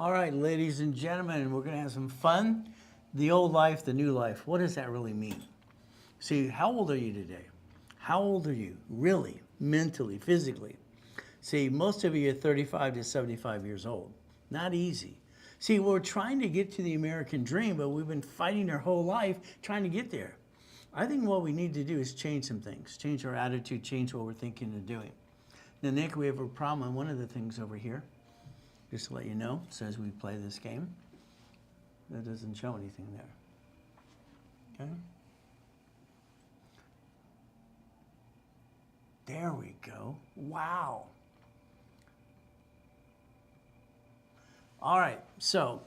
All right, ladies and gentlemen, we're going to have some fun. The old life, the new life. What does that really mean? See, how old are you today? How old are you, really, mentally, physically? See, most of you are 35 to 75 years old. Not easy. See, we're trying to get to the American dream, but we've been fighting our whole life trying to get there. I think what we need to do is change some things, change our attitude, change what we're thinking and doing. Now, Nick, we have a problem on one of the things over here. Just to let you know, says we play this game. That doesn't show anything there. Okay? There we go. Wow. All right, so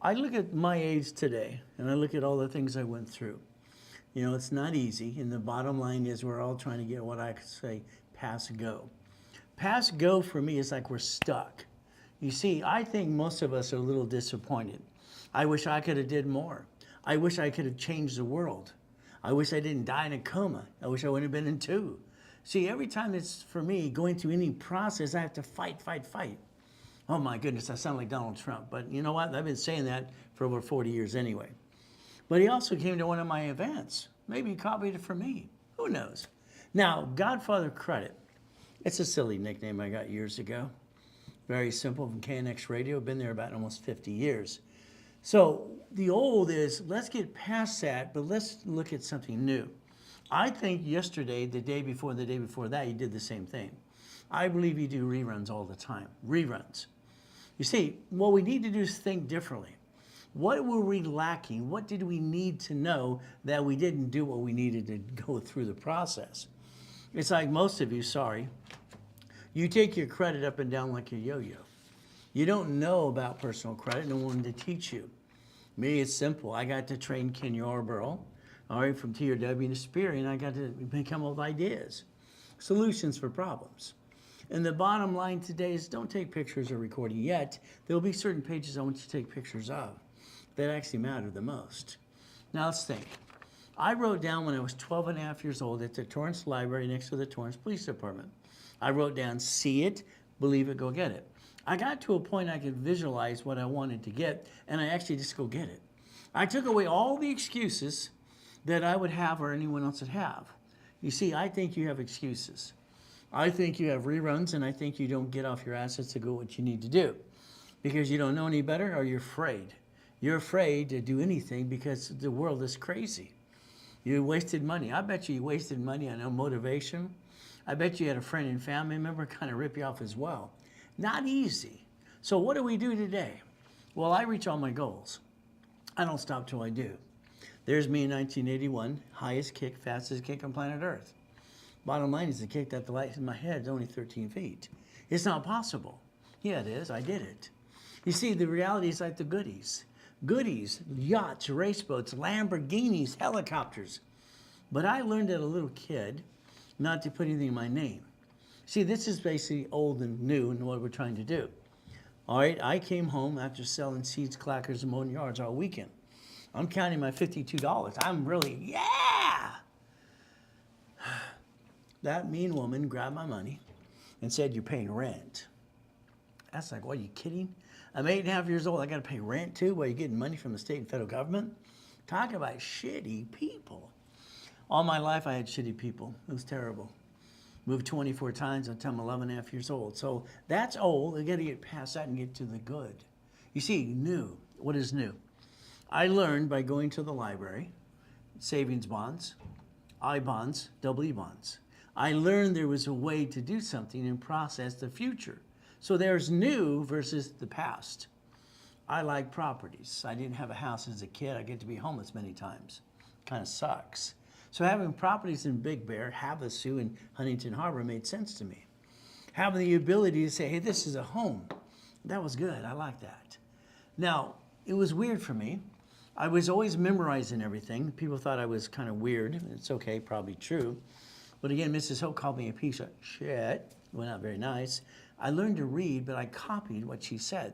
I look at my age today, and I look at all the things I went through. You know, it's not easy, and the bottom line is we're all trying to get what I could say pass go. Pass go for me is like we're stuck. You see, I think most of us are a little disappointed. I wish I could have did more. I wish I could have changed the world. I wish I didn't die in a coma. I wish I wouldn't have been in two. See, every time it's for me going through any process, I have to fight, fight, fight. Oh my goodness, I sound like Donald Trump. But you know what? I've been saying that for over 40 years anyway. But he also came to one of my events. Maybe he copied it from me. Who knows? Now, Godfather Credit. It's a silly nickname I got years ago. Very simple, from KNX Radio. Been there about almost 50 years. So the old is, let's get past that, but let's look at something new. I think yesterday, the day before that, you did the same thing. I believe you do reruns all the time. Reruns. You see, what we need to do is think differently. What were we lacking? What did we need to know that we didn't do what we needed to go through the process? It's like most of you, sorry, you take your credit up and down like a yo-yo. You don't know about personal credit, no one to teach you. Me, it's simple. I got to train Ken Yarborough, all right, from TRW to Experian. I got to come up with ideas, solutions for problems. And the bottom line today is don't take pictures or recording yet. There will be certain pages I want you to take pictures of that actually matter the most. Now let's think. I wrote down when I was 12 and a half years old at the Torrance Library next to the Torrance Police Department. I wrote down, see it, believe it, go get it. I got to a point I could visualize what I wanted to get, and I actually just go get it. I took away all the excuses that I would have or anyone else would have. You see, I think you have excuses. I think you have reruns, and I think you don't get off your assets to go what you need to do because you don't know any better or you're afraid. You're afraid to do anything because the world is crazy. You wasted money. I bet you wasted money on motivation. I bet you had a friend and family member kind of rip you off as well. Not easy. So what do we do today? Well, I reach all my goals. I don't stop till I do. There's me in 1981, highest kick, fastest kick on planet Earth. Bottom line is the kick that the light in my head is only 13 feet. It's not possible. Yeah, it is. I did it. You see, the reality is like the goodies. Goodies, yachts, race boats, Lamborghinis, helicopters. But I learned as a little kid not to put anything in my name. See, this is basically old and new in what we're trying to do. All right, I came home after selling seeds, clackers, and mowing yards all weekend. I'm counting my $52. I'm really, yeah! That mean woman grabbed my money and said, you're paying rent. That's like, what, are you kidding? I'm 8.5 years old. I got to pay rent too while you're getting money from the state and federal government? Talk about shitty people. All my life I had shitty people. It was terrible. Moved 24 times until I'm 11.5 years old. So that's old. I got to get past that and get to the good. You see, new. What is new? I learned by going to the library, savings bonds, I bonds, double E bonds. I learned there was a way to do something and process the future. So there's new versus the past. I like properties. I didn't have a house as a kid. I get to be homeless many times. Kind of sucks. So having properties in Big Bear, Havasu, and Huntington Harbor made sense to me. Having the ability to say, hey, this is a home. That was good. I like that. Now, it was weird for me. I was always memorizing everything. People thought I was kind of weird. It's okay, probably true. But again, Mrs. Hope called me a piece of shit. Well, not very nice. I learned to read, but I copied what she said.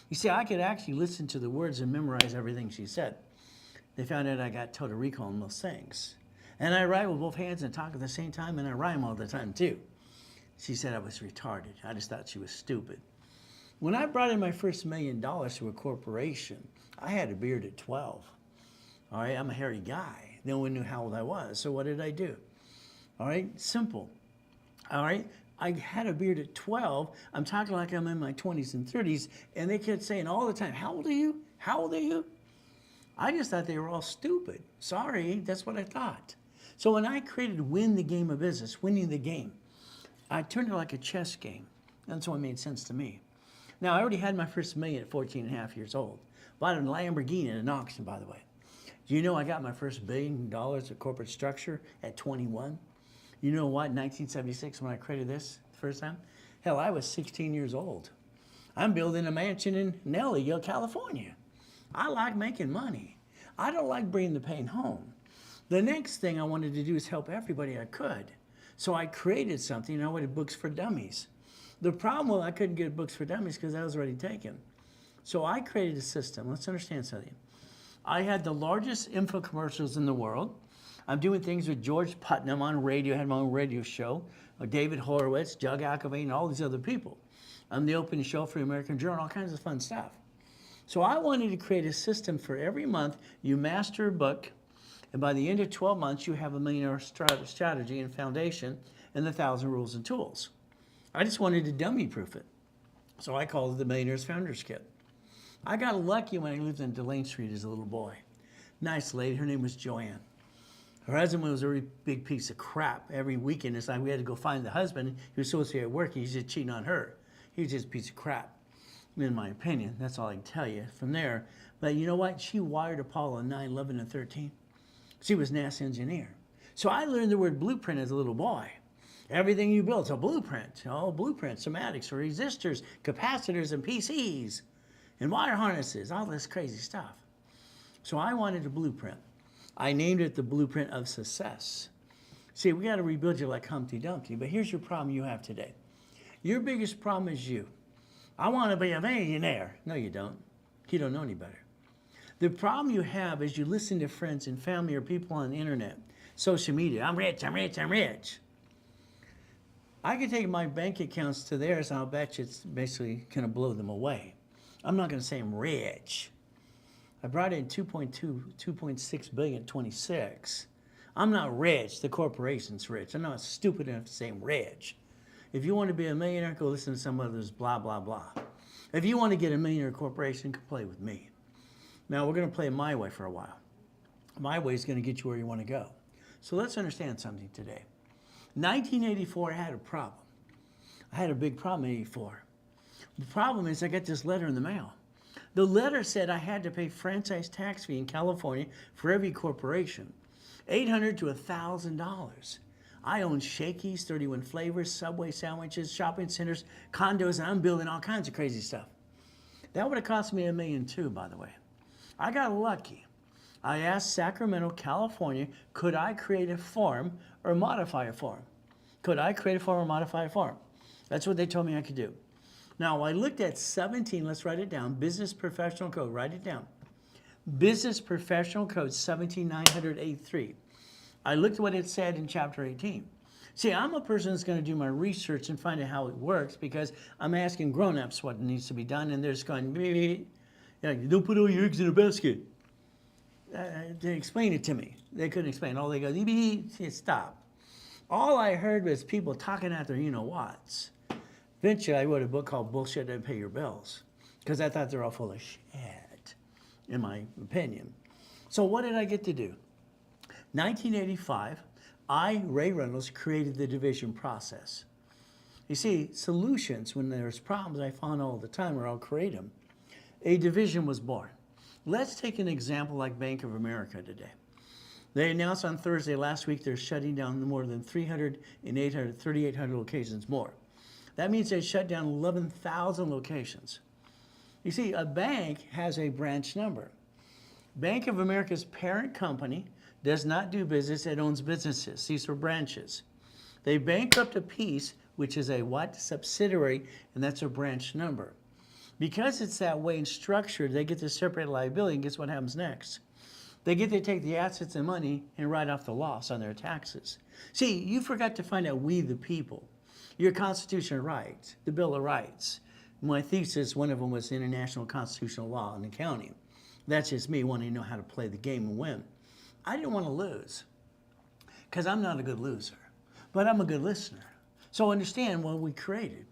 You see, I could actually listen to the words and memorize everything she said. They found out I got total recall on most things. And I write with both hands and talk at the same time, and I rhyme all the time too. She said I was retarded. I just thought she was stupid. When I brought in my first $1 million to a corporation, I had a beard at 12. All right, I'm a hairy guy. No one knew how old I was. So what did I do? All right, simple. All right, I had a beard at 12. I'm talking like I'm in my 20s and 30s, and they kept saying all the time, "How old are you? How old are you?" I just thought they were all stupid. Sorry, that's what I thought. So when I created Win the Game of Business, winning the game, I turned it like a chess game. That's what made sense to me. Now, I already had my first million at 14 and a half years old. Bought a Lamborghini at an auction, by the way. Do you know I got my first $1 billion of corporate structure at 21? You know what, in 1976 when I created this the first time? Hell, I was 16 years old. I'm building a mansion in Nellie, California. I like making money. I don't like bringing the pain home. The next thing I wanted to do is help everybody I could. So I created something, and I wanted books for dummies. The problem was I couldn't get books for dummies because I was already taken. So I created a system. Let's understand something. I had the largest info commercials in the world. I'm doing things with George Putnam on radio. I had my own radio show. David Horowitz, Doug Aquavian, and all these other people. I'm the opening show for the American Journal, all kinds of fun stuff. So I wanted to create a system for every month you master a book, and by the end of 12 months, you have $1 million strategy and foundation and the 1,000 rules and tools. I just wanted to dummy-proof it. So I called it the Millionaire's Founders Kit. I got lucky when I lived in Delane Street as a little boy. Nice lady, her name was Joanne. Her husband was a really big piece of crap. Every weekend, it's like we had to go find the husband. He was supposed to be at work, he's just cheating on her. He was just a piece of crap, in my opinion. That's all I can tell you from there. But you know what? She wired Apollo 9, 11, and 13. She was a NASA engineer. So I learned the word blueprint as a little boy. Everything you build is a blueprint. Oh, blueprints, schematics for resistors, capacitors, and PCs, and wire harnesses, all this crazy stuff. So I wanted a blueprint. I named it the Blueprint of Success. See, we got to rebuild you like Humpty Dumpty, but here's your problem you have today. Your biggest problem is you. I want to be a millionaire. No, you don't. You don't know any better. The problem you have is you listen to friends and family or people on the internet, social media. I'm rich, I'm rich, I'm rich. I can take my bank accounts to theirs, and I'll bet you it's basically going to blow them away. I'm not going to say I'm rich. I brought in 2.6 billion, 26. I'm not rich. The corporation's rich. I'm not stupid enough to say I'm rich. If you want to be a millionaire, go listen to some others, blah, blah, blah. If you want to get a millionaire corporation, come play with me. Now, we're going to play my way for a while. My way is going to get you where you want to go. So let's understand something today. 1984, I had a problem. I had a big problem in 84. The problem is I got this letter in the mail. The letter said I had to pay franchise tax fee in California for every corporation, $800 to $1,000. I own Shakey's, 31 flavors, Subway sandwiches, shopping centers, condos, and I'm building all kinds of crazy stuff. That would have cost me $1.2 million, by the way. I got lucky. I asked Sacramento, California, could I create a form or modify a form? Could I create a form or modify a form? That's what they told me I could do. Now, I looked at 17, let's write it down, Business Professional Code, write it down. Business Professional Code 17983. I looked at what it said in Chapter 18. See, I'm a person that's going to do my research and find out how it works because I'm asking grown-ups what needs to be done, and they're just going, don't put all your eggs in a basket. They explain it to me. They couldn't explain. All they go, stop. All I heard was people talking out their you-know-whats. Eventually, I wrote a book called Bullshit Doesn't Pay Your Bills because I thought they're all full of shit, in my opinion. So what did I get to do? 1985, Ray Reynolds, created the division process. You see, solutions, when there's problems I find all the time, or I'll create them, a division was born. Let's take an example like Bank of America today. They announced on Thursday last week they're shutting down more than 3,800 locations more. That means they shut down 11,000 locations. You see, a bank has a branch number. Bank of America's parent company does not do business, it owns businesses. These are branches. They bankrupt a piece, which is a what? Subsidiary, and that's a branch number. Because it's that way and structured, they get to separate liability, and guess what happens next? They get to take the assets and money and write off the loss on their taxes. See, you forgot to find out we the people. Your Constitution of Rights, the Bill of Rights, My thesis, one of them was international constitutional law and accounting. That's just me wanting to know how to play the game and win. I didn't want to lose because I'm not a good loser, but I'm a good listener. So understand what we created.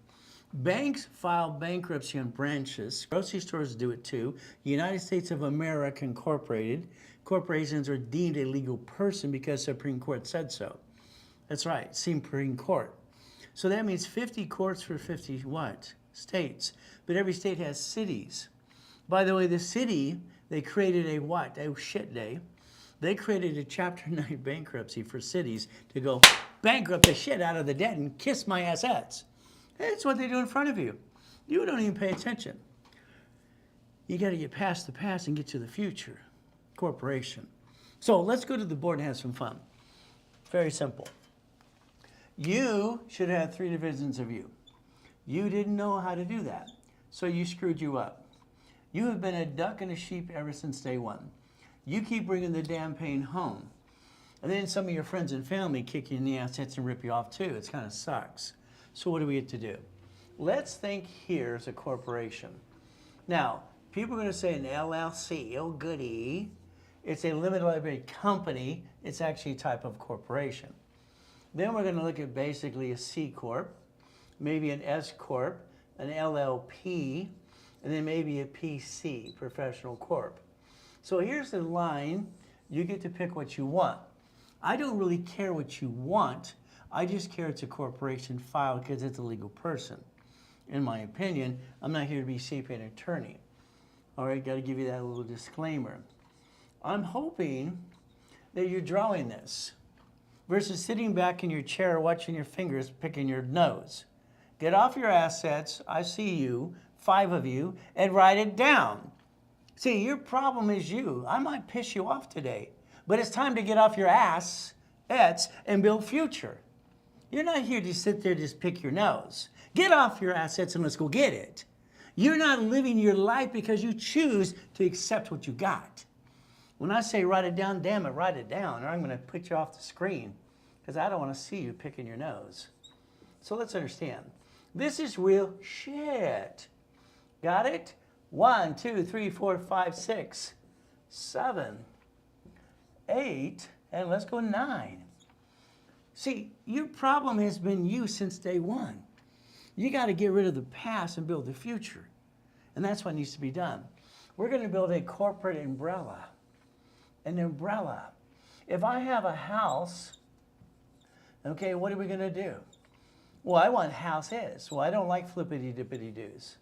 Banks file bankruptcy on branches. Grocery stores do it too. United States of America Incorporated. Corporations are deemed a legal person because Supreme Court said so. That's right, Supreme Court. So that means 50 courts for 50 what? States. But every state has cities. By the way, the city, they created a what? A shit day. They created a Chapter 9 bankruptcy for cities to go bankrupt the shit out of the debt and kiss my assets. That's what they do in front of you. You don't even pay attention. You got to get past the past and get to the future. Corporation. So let's go to the board and have some fun. Very simple. You should have 3 divisions of you. You didn't know how to do that, so you screwed you up. You have been a duck and a sheep ever since day one. You keep bringing the damn pain home. And then some of your friends and family kick you in the assets and rip you off too. It kind of sucks. So what do we get to do? Let's think here as a corporation. Now, people are going to say an LLC, oh goody. It's a limited liability company. It's actually a type of corporation. Then we're going to look at basically a C Corp, maybe an S Corp, an LLP, and then maybe a PC, Professional Corp. So here's the line. You get to pick what you want. I don't really care what you want. I just care it's a corporation filed because it's a legal person. In my opinion, I'm not here to be CPA an attorney. All right, got to give you that little disclaimer. I'm hoping that you're drawing this versus sitting back in your chair watching your fingers picking your nose. Get off your assets, I see you, 5 of you, and write it down. See, your problem is you. I might piss you off today, but it's time to get off your ass and build future. You're not here to sit there just pick your nose. Get off your assets and let's go get it. You're not living your life because you choose to accept what you got. When I say write it down, damn it, write it down, or I'm going to put you off the screen because I don't want to see you picking your nose. So let's understand. This is real shit. Got it? 1, 2, 3, 4, 5, 6, 7, 8, and let's go 9. See, your problem has been you since day one. You got to get rid of the past and build the future. And that's what needs to be done. We're going to build a corporate umbrella. An umbrella. If I have a house, okay, what are we going to do? Well, I want houses. Well, I don't like flippity-dippity-doos.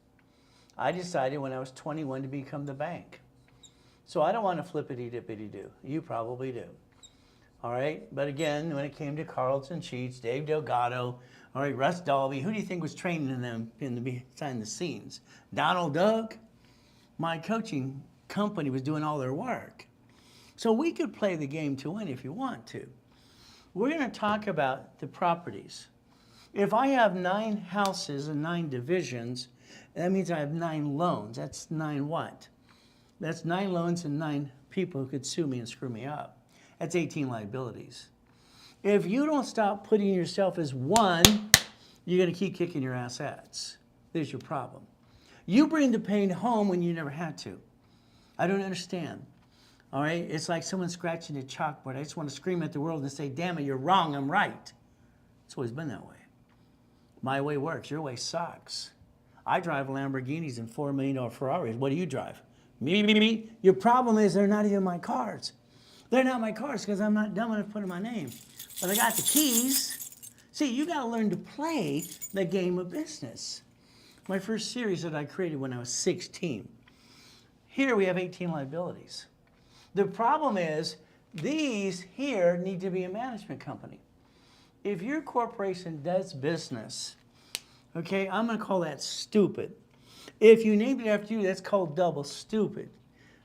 I decided when I was 21 to become the bank. So I don't want a flippity-dippity-doo. You probably do. All right, but again, when it came to Carlton Sheets, Dave Delgado, all right, Russ Dalby, who do you think was training them behind the scenes? Donald Doug? My coaching company was doing all their work. So we could play the game to win if you want to. We're going to talk about the properties. If I have 9 houses and 9 divisions, that means I have 9 loans. That's 9 what? That's 9 loans and 9 people who could sue me and screw me up. That's 18 liabilities. If you don't stop putting yourself as one, you're going to keep kicking your assets. There's your problem. You bring the pain home when you never had to. I don't understand. All right? It's like someone scratching a chalkboard. I just want to scream at the world and say, damn it, you're wrong, I'm right. It's always been that way. My way works. Your way sucks. I drive Lamborghinis and $4 million Ferraris. What do you drive? Me. Your problem is they're not even my cars. They're not my cars because I'm not dumb enough to put in my name. But I got the keys. See, you got to learn to play the game of business. My first series that I created when I was 16. Here we have 18 liabilities. The problem is these here need to be a management company. If your corporation does business, okay, I'm going to call that stupid. If you name it after you, that's called double stupid.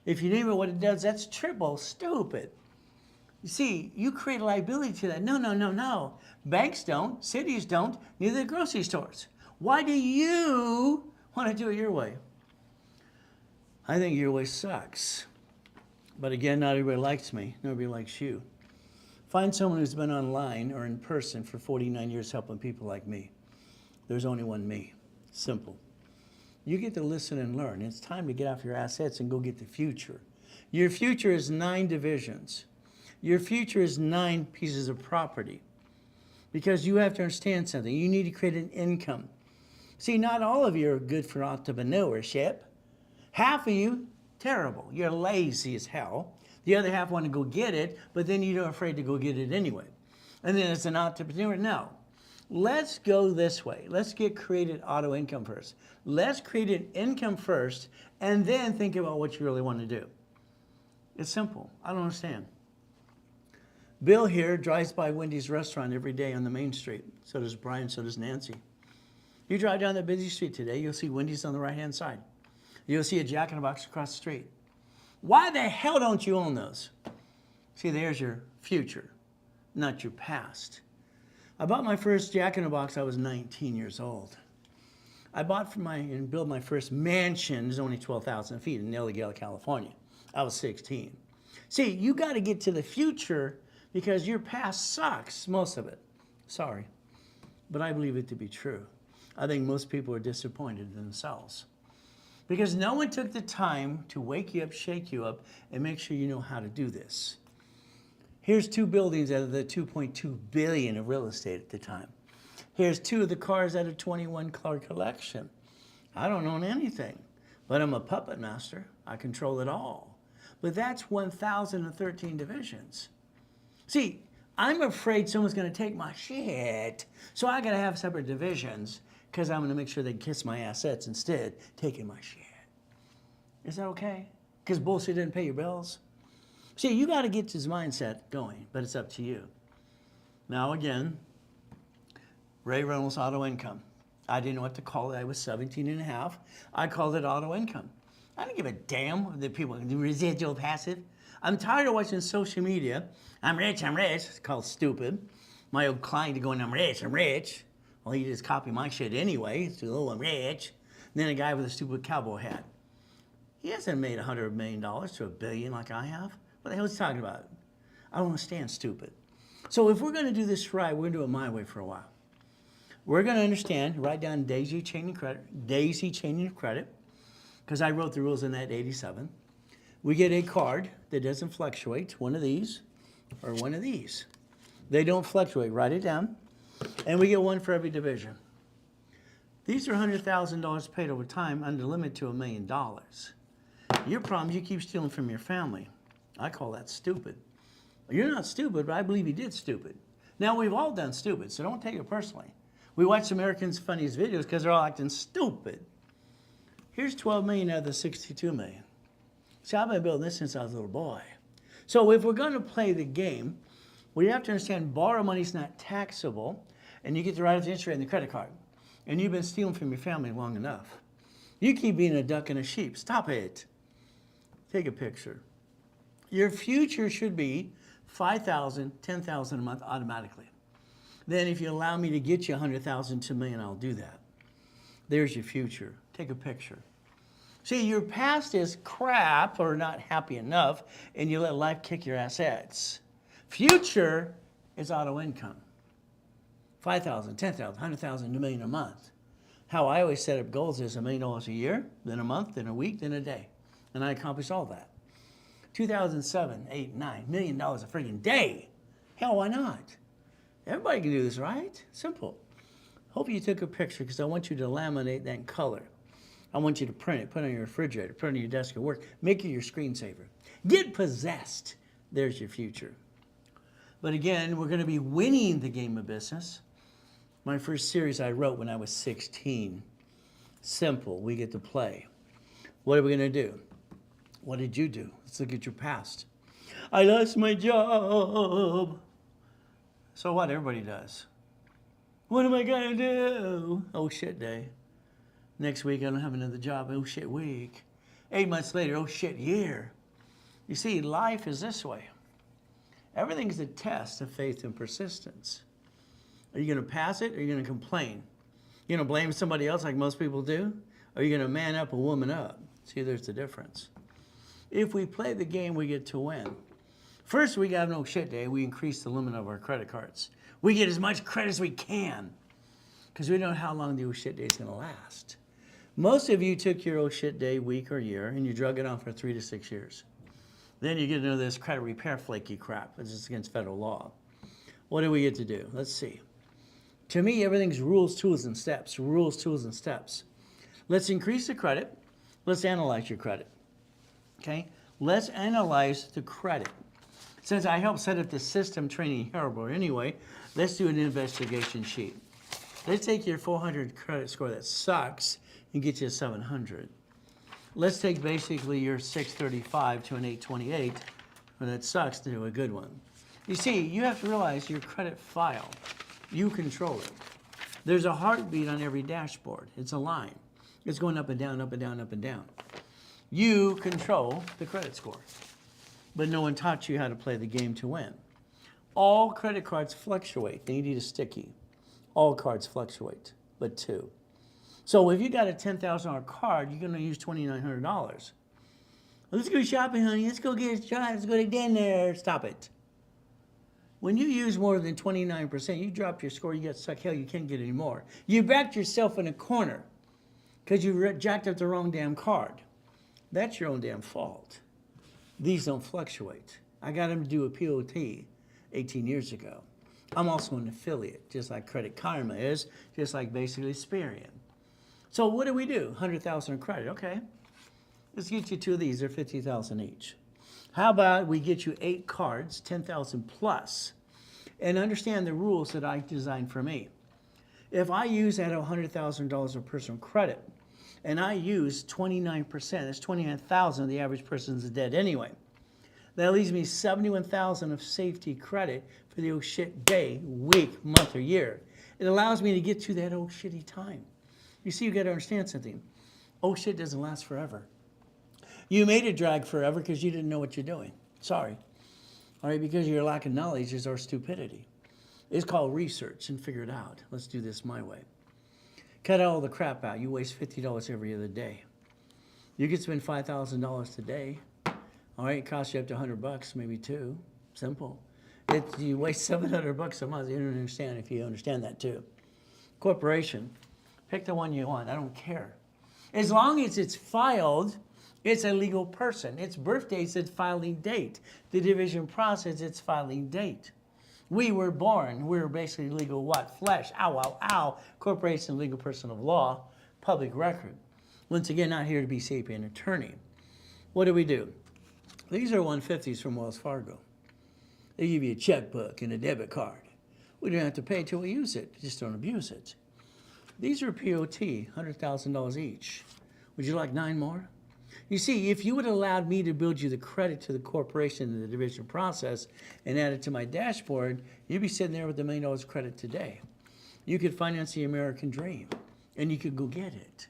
If you name it what it does, that's triple stupid. You see, you create a liability to that. No. Banks don't, cities don't, neither do grocery stores. Why do you want to do it your way? I think your way sucks. But again, not everybody likes me. Nobody likes you. Find someone who's been online or in person for 49 years helping people like me. There's only one me. Simple. You get to listen and learn. It's time to get off your assets and go get the future. Your future is 9 divisions. Your future is 9 pieces of property. Because you have to understand something. You need to create an income. See, not all of you are good for entrepreneurship. Half of you, terrible. You're lazy as hell. The other half want to go get it, but then you're afraid to go get it anyway. And then as an entrepreneur, no. Let's go this way. Let's get created auto income first. Let's create an income first, and then think about what you really want to do. It's simple. I don't understand. Bill here drives by Wendy's restaurant every day on the main street. So does Brian, so does Nancy. You drive down that busy street today, you'll see Wendy's on the right-hand side. You'll see a Jack in the Box across the street. Why the hell don't you own those? See, there's your future, not your past. I bought my first Jack in the Box, I was 19 years old. I bought and built my first mansion, it's only 12,000 feet in Nellie, California. I was 16. See, you got to get to the future because your past sucks, most of it. Sorry, but I believe it to be true. I think most people are disappointed in themselves because no one took the time to wake you up, shake you up, and make sure you know how to do this. Here's 2 buildings out of the 2.2 billion of real estate at the time. Here's 2 of the cars out of 21 car collection. I don't own anything, but I'm a puppet master. I control it all. But that's 1,013 divisions. See, I'm afraid someone's going to take my shit, so I got to have separate divisions because I'm going to make sure they kiss my assets instead, taking my shit. Is that okay? Because bullshit didn't pay your bills? See, you got to get this mindset going, but it's up to you. Now again, Ray Reynolds auto income. I didn't know what to call it. I was 17 and a half. I called it auto income. I don't give a damn that people do residual passive. I'm tired of watching social media. I'm rich. It's called stupid. My old client going, I'm rich. Well, he just copy my shit anyway. So, oh, I'm rich. And then a guy with a stupid cowboy hat. He hasn't made $100 million to $1 billion like I have. What the hell is he talking about? I don't understand stupid. So if we're going to do this right, we're going to do it my way for a while. We're going to understand, write down daisy chaining of credit, because I wrote the rules in that 87. We get a card that doesn't fluctuate, one of these or one of these. They don't fluctuate, write it down. And we get one for every division. These are $100,000 paid over time under limit to $1 million. Your problem is you keep stealing from your family. I call that stupid. You're not stupid, but I believe you did stupid. Now, we've all done stupid, so don't take it personally. We watch Americans' funniest videos because they're all acting stupid. Here's 12 million out of the 62 million. See, I've been building this since I was a little boy. So if we're going to play the game, we have to understand borrow money is not taxable, and you get the right of the interest rate and the credit card. And you've been stealing from your family long enough. You keep being a duck and a sheep. Stop it. Take a picture. Your future should be $5,000, $10,000 a month automatically. Then if you allow me to get you $100,000 to $1 million, I'll do that. There's your future. Take a picture. See, your past is crap or not happy enough, and you let life kick your assets. Future is auto income. $5,000, $10,000, $100,000, $1 million a month. How I always set up goals is $1 million a year, then a month, then a week, then a day. And I accomplished all that. 2007, 8, 9, $1 million a freaking day. Hell, why not? Everybody can do this, right? Simple. Hope you took a picture because I want you to laminate that in color. I want you to print it, put it on your refrigerator, put it on your desk at work. Make it your screensaver. Get possessed. There's your future. But again, we're going to be winning the game of business. My first series I wrote when I was 16. Simple. We get to play. What are we going to do? What did you do? Let's look at your past. I lost my job. So what? Everybody does. What am I going to do? Oh, shit day. Next week, I don't have another job. Oh, shit week. 8 months later, oh, shit year. You see, life is this way. Everything's a test of faith and persistence. Are you going to pass it or are you going to complain? You going to blame somebody else like most people do? Or are you going to man up or woman up? See, there's the difference. If we play the game, we get to win. First, we got no shit day. We increase the limit of our credit cards. We get as much credit as we can because we don't know how long the shit day is going to last. Most of you took your old shit day, week, or year, and you drug it on for 3 to 6 years. Then you get into this credit repair flaky crap. It's just against federal law. What do we get to do? Let's see. To me, everything's rules, tools, and steps. Rules, tools, and steps. Let's increase the credit. Let's analyze your credit. Okay? Let's analyze the credit. Since I helped set up the system training Hero Board anyway, let's do an investigation sheet. Let's take your 400 credit score that sucks and get you a 700. Let's take basically your 635 to an 828, and that sucks, to do a good one. You see, you have to realize your credit file, you control it. There's a heartbeat on every dashboard. It's a line. It's going up and down, up and down, up and down. You control the credit score, but no one taught you how to play the game to win. All credit cards fluctuate. They need a sticky. All cards fluctuate, but two. So if you got a $10,000 card, you're going to use $2,900. Let's go shopping, honey. Let's go get a shot. Let's go to dinner. Stop it. When you use more than 29%, you drop your score, you get stuck. Hell, you can't get any more. You backed yourself in a corner because you jacked up the wrong damn card. That's your own damn fault. These don't fluctuate. I got them to do a POT 18 years ago. I'm also an affiliate, just like Credit Karma is, just like basically Experian. So what do we do? 100,000 credit, okay. Let's get you two of these, they're 50,000 each. How about we get you 8 cards, 10,000 plus, and understand the rules that I designed for me. If I use at $100,000 of personal credit, and I use 29%, that's 29,000 the average person's dead anyway. That leaves me 71,000 of safety credit for the old shit day, week, month, or year. It allows me to get to that old shitty time. You see, you got to understand something. Old shit doesn't last forever. You made it drag forever because you didn't know what you're doing. Sorry. All right, because your lack of knowledge is our stupidity. It's called research and figure it out. Let's do this my way. Cut all the crap out. You waste $50 every other day. You could spend $5,000 today. All right, it costs you up to $100, maybe two. Simple. You waste $700 a month. You don't understand if you understand that too. Corporation, pick the one you want. I don't care. As long as it's filed, it's a legal person. Its birthday is its filing date. The division process, its filing date. We were born. We're basically legal what? Flesh. Ow, ow, ow. Corporation, legal person of law, public record. Once again, not here to be sapient attorney. What do? These are 150s from Wells Fargo. They give you a checkbook and a debit card. We don't have to pay till we use it. Just don't abuse it. These are POT, $100,000 each. Would you like 9 more? You see, if you would have allowed me to build you the credit to the corporation in the division process and add it to my dashboard, you'd be sitting there with $1 million of credit today. You could finance the American dream, and you could go get it.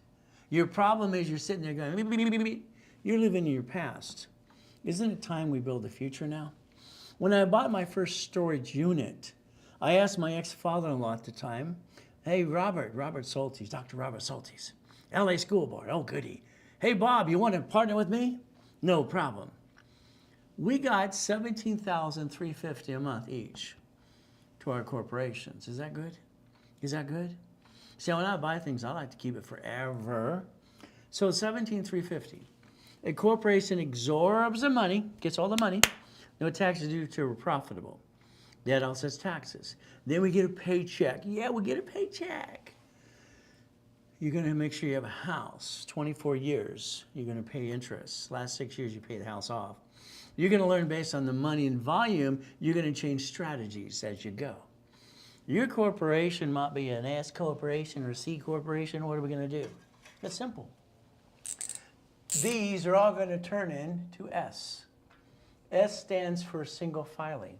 Your problem is you're sitting there going, beep, beep, beep, beep. You're living in your past. Isn't it time we build the future now? When I bought my first storage unit, I asked my ex-father-in-law at the time, hey, Robert Soltis, Dr. Robert Soltis, LA School Board, oh goody. Hey, Bob, you want to partner with me? No problem. We got $17,350 a month each to our corporations. Is that good? Is that good? See, when I buy things, I like to keep it forever. So $17,350. A corporation absorbs the money, gets all the money, no taxes due till we're profitable. That also has taxes. Then we get a paycheck. Yeah, we get a paycheck. You're going to make sure you have a house, 24 years. You're going to pay interest. Last 6 years, you pay the house off. You're going to learn based on the money and volume. You're going to change strategies as you go. Your corporation might be an S corporation or a C corporation. What are we going to do? It's simple. These are all going to turn into S. S stands for single filing.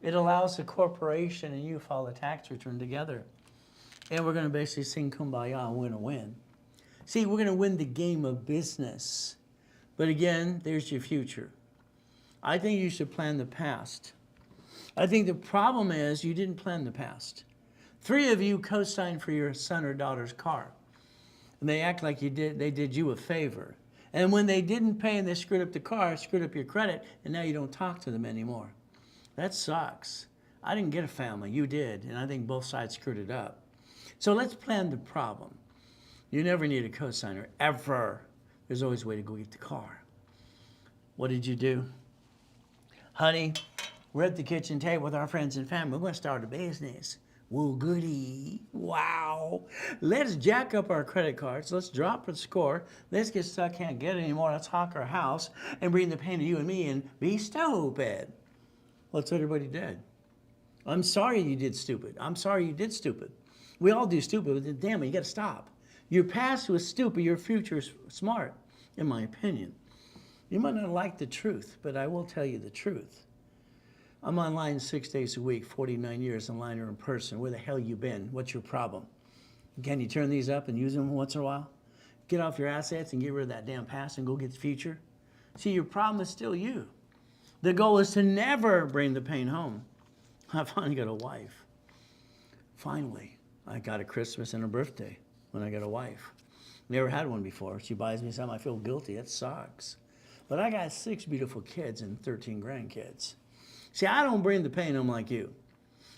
It allows the corporation and you file a tax return together. And we're going to basically sing Kumbaya and we're going to win. See, we're going to win the game of business. But again, there's your future. I think you should plan the past. I think the problem is you didn't plan the past. 3 of you co-signed for your son or daughter's car. And they act like they did you a favor. And when they didn't pay and they screwed up the car, screwed up your credit, and now you don't talk to them anymore. That sucks. I didn't get a family, you did, and I think both sides screwed it up. So let's plan the problem. You never need a cosigner, ever. There's always a way to go get the car. What did you do? Honey, we're at the kitchen table with our friends and family. We're going to start a business. Woo, goody. Wow. Let's jack up our credit cards. Let's drop the score. Let's get stuck, can't get it anymore. Let's hawk our house and bring the pain to you and me and be stupid. Well, that's what everybody did. I'm sorry you did stupid. I'm sorry you did stupid. We all do stupid, but damn it, you got to stop. Your past was stupid. Your future is smart, in my opinion. You might not like the truth, but I will tell you the truth. I'm online 6 days a week, 49 years online or in person. Where the hell you been? What's your problem? Can you turn these up and use them once in a while? Get off your assets and get rid of that damn past and go get the future. See, your problem is still you. The goal is to never bring the pain home. I finally got a wife. Finally, I got a Christmas and a birthday when I got a wife. Never had one before. She buys me something, I feel guilty. That sucks. But I got 6 beautiful kids and 13 grandkids. See, I don't bring the pain home like you.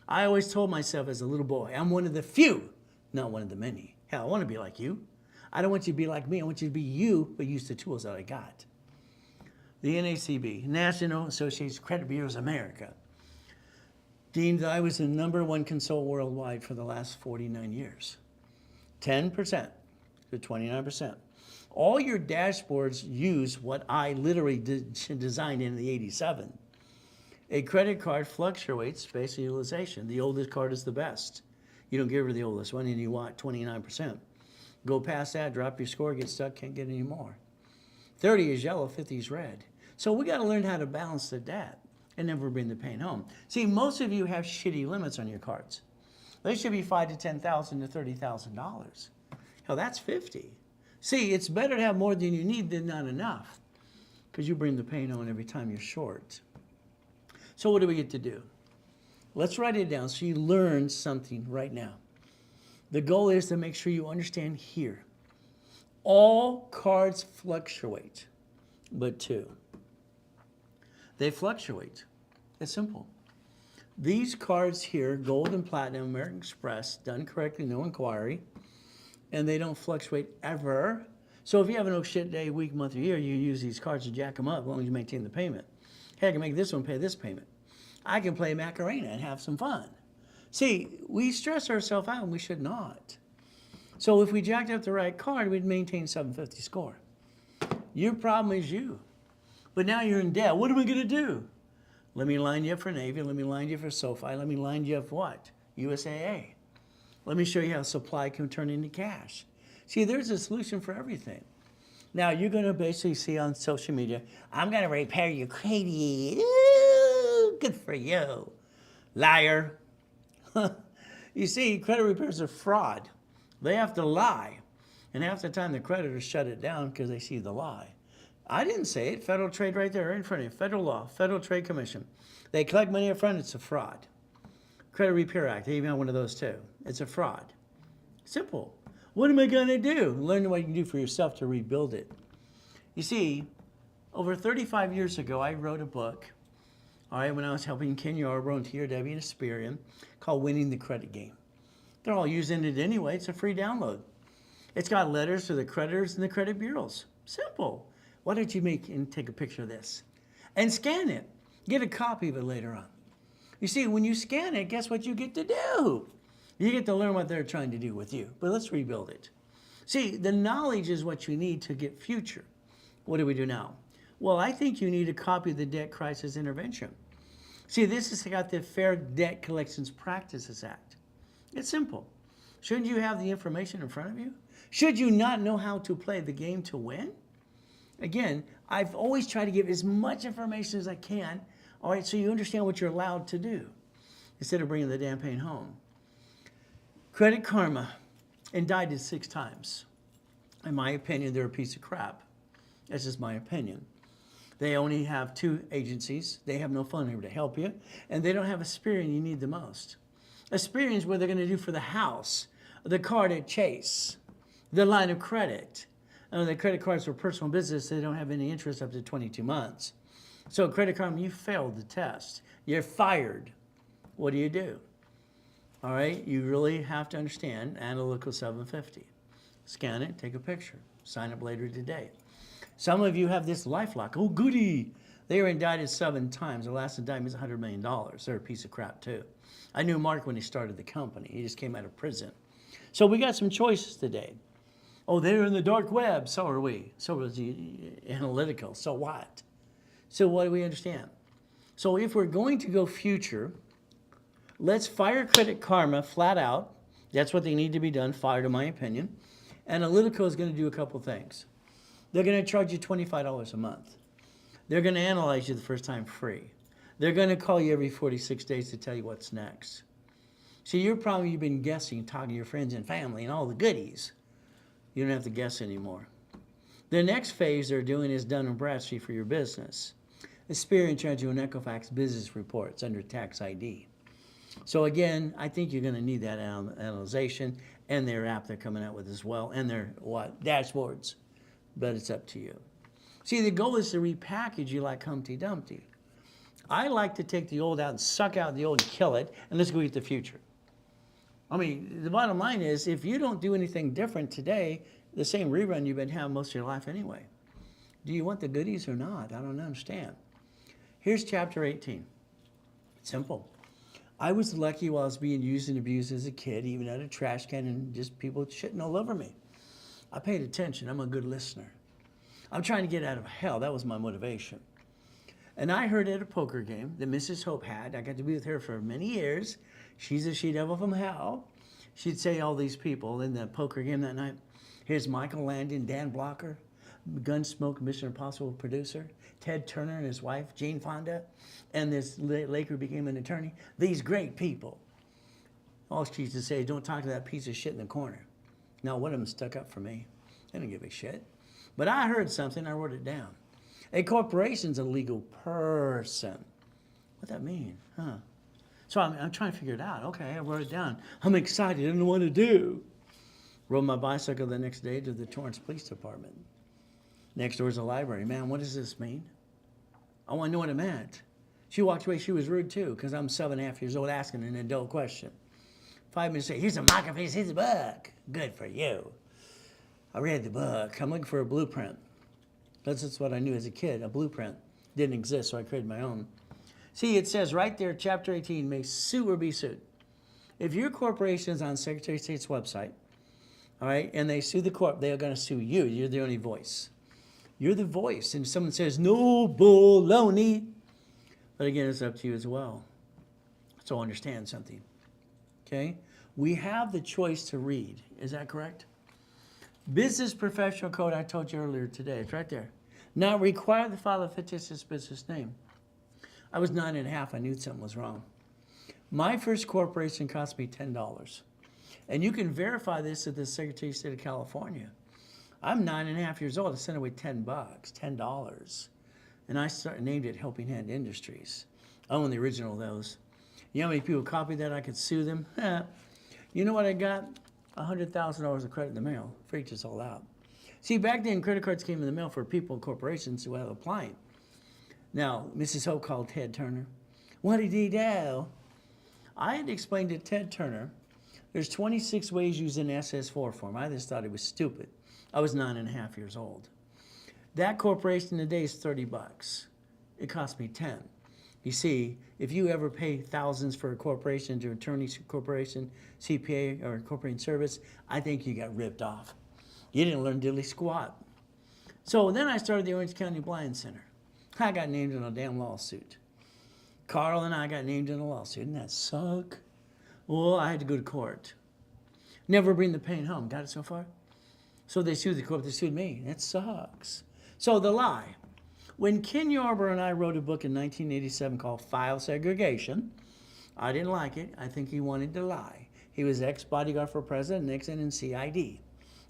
I always told myself as a little boy, I'm one of the few, not one of the many. Hell, I want to be like you. I don't want you to be like me. I want you to be you, but use the tools that I got. The NACB, National Association of Credit Bureaus America, deemed that I was the #1 consultant worldwide for the last 49 years. 10% to 29%. All your dashboards use what I literally designed in the 87. A credit card fluctuates based on utilization. The oldest card is the best. You don't get rid of the oldest one and you want 29%. Go past that, drop your score, get stuck, can't get any more. 30 is yellow, 50 is red. So we got to learn how to balance the debt and never bring the pain home. See, most of you have shitty limits on your cards. They should be $5,000 to $10,000 to $30,000. Hell, that's 50. See, it's better to have more than you need than not enough, because you bring the pain on every time you're short. So what do we get to do? Let's write it down so you learn something right now. The goal is to make sure you understand here. All cards fluctuate, but 2. They fluctuate. It's simple. These cards here, Gold and Platinum, American Express, done correctly, no inquiry, and they don't fluctuate ever. So if you have an oh shit day, week, month, or year, you use these cards to jack them up as long as you maintain the payment. Hey, I can make this one pay this payment. I can play Macarena and have some fun. See, we stress ourselves out and we should not. So if we jacked up the right card, we'd maintain 750 score. Your problem is you. But now you're in debt. What am I going to do? Let me line you up for Navy. Let me line you up for SoFi. Let me line you up for what? USAA. Let me show you how supply can turn into cash. See, there's a solution for everything. Now, you're going to basically see on social media, I'm going to repair your credit. Ooh, good for you. Liar. You see, credit repairs are fraud. They have to lie. And half the time, the creditors shut it down because they see the lie. I didn't say it. Federal Trade right there in front of you. Federal law, Federal Trade Commission. They collect money up front. It's a fraud. Credit Repair Act, they even have one of those too. It's a fraud. Simple. What am I going to do? Learn what you can do for yourself to rebuild it. You see, over 35 years ago, I wrote a book, all right, when I was helping Ken Yarbrough and TRW and Asperian, called Winning the Credit Game. They're all using it anyway. It's a free download. It's got letters to the creditors and the credit bureaus. Simple. Why don't you make and take a picture of this and scan it? Get a copy of it later on. You see, when you scan it, guess what you get to do? You get to learn what they're trying to do with you. But let's rebuild it. See, the knowledge is what you need to get future. What do we do now? Well, I think you need a copy of the Debt Crisis Intervention. See, this has got the Fair Debt Collections Practices Act. It's simple. Shouldn't you have the information in front of you? Should you not know how to play the game to win? Again, I've always tried to give as much information as I can, all right, so you understand what you're allowed to do instead of bringing the damn pain home. Credit Karma indicted 6 times. In my opinion, they're a piece of crap. That's just my opinion. They only have 2 agencies. They have no funding here to help you, and they don't have Asperian you need the most. Asperian is what they're going to do for the house, the card at Chase, the line of credit. The credit cards for personal business, they don't have any interest up to 22 months. So Credit Karma, you failed the test. You're fired. What do? All right, you really have to understand Analytical 750. Scan it, take a picture. Sign up later today. Some of you have this LifeLock. Oh, goody. They were indicted 7 times. The last indictment is $100 million. They're a piece of crap, too. I knew Mark when he started the company. He just came out of prison. So we got some choices today. Oh, they're in the dark web. So are we. So is the analytical. So what? So what do we understand? So if we're going to go future, let's fire Credit Karma flat out. That's what they need to be done, fired in my opinion. Analytical is going to do a couple things. They're going to charge you $25 a month. They're going to analyze you the first time free. They're going to call you every 46 days to tell you what's next. See, your problem, you've been guessing, talking to your friends and family and all the goodies. You don't have to guess anymore. The next phase they're doing is Dun & Bradstreet for your business. Experian charges you an Equifax business reports under tax ID. So again, I think you're going to need that analyzation and their app they're coming out with as well, and their dashboards. But it's up to you. See, the goal is to repackage you like Humpty Dumpty. I like to take the old out and suck out the old and kill it, and let's go get the future. I mean, the bottom line is, if you don't do anything different today, the same rerun you've been having most of your life anyway. Do you want the goodies or not? I don't understand. Here's chapter 18. It's simple. I was lucky while I was being used and abused as a kid, even at a trash can and just people shitting all over me. I paid attention. I'm a good listener. I'm trying to get out of hell. That was my motivation. And I heard at a poker game that Mrs. Hope had. I got to be with her for many years. She's a she-devil from hell. She'd say all these people in the poker game that night. Here's Michael Landon, Dan Blocker, Gunsmoke, Mission Impossible producer, Ted Turner and his wife, Jane Fonda, and this Laker became an attorney. These great people. All she used to say, don't talk to that piece of shit in the corner. Now, one of them stuck up for me. They didn't give a shit. But I heard something, I wrote it down. A corporation's a legal person. What that mean? Huh? So I'm trying to figure it out. Okay, I wrote it down. I'm excited, I don't know what to do. Rode my bicycle the next day to the Torrance Police Department. Next door is a library. Man, what does this mean? I want to know what it meant. She walked away, she was rude too, because I'm 7.5 years old asking an adult question. 5 minutes later, here's a microphone, here's a book. Good for you. I read the book. I'm looking for a blueprint. That's what I knew as a kid, a blueprint. Didn't exist, so I created my own. See, it says right there, chapter 18, may sue or be sued. If your corporation is on Secretary of State's website, all right, and they sue the corp, they are going to sue you. You're the only voice. You're the voice. And if someone says, no baloney, but again, it's up to you as well. So understand something, okay? We have the choice to read. Is that correct? Business Professional Code, I told you earlier today. It's right there. Now, require the file a fictitious business name. I was 9.5. I knew something was wrong. My first corporation cost me $10. And you can verify this at the Secretary of State of California. I'm 9.5 years old. I sent away $10, $10. And I named it Helping Hand Industries. I own the original of those. You know how many people copied that? I could sue them. You know what I got? $100,000 of credit in the mail. Freaked us all out. See, back then, credit cards came in the mail for people and corporations who had applying. Now, Mrs. Hope called Ted Turner. What did he do? I had explained to Ted Turner, there's 26 ways using SS4 form. I just thought it was stupid. I was 9.5 years old. That corporation today is $30. It cost me 10. You see, if you ever pay thousands for a corporation, to attorney corporation, CPA, or corporate service, I think you got ripped off. You didn't learn diddly squat. So then I started the Orange County Blind Center. I got named in a damn lawsuit. Carl and I got named in a lawsuit. Didn't that suck? Well, I had to go to court. Never bring the pain home. Got it so far? So they sued the court, they sued me. That sucks. So the lie. When Ken Yarber and I wrote a book in 1987 called File Segregation, I didn't like it. I think he wanted to lie. He was ex-bodyguard for President Nixon and CID.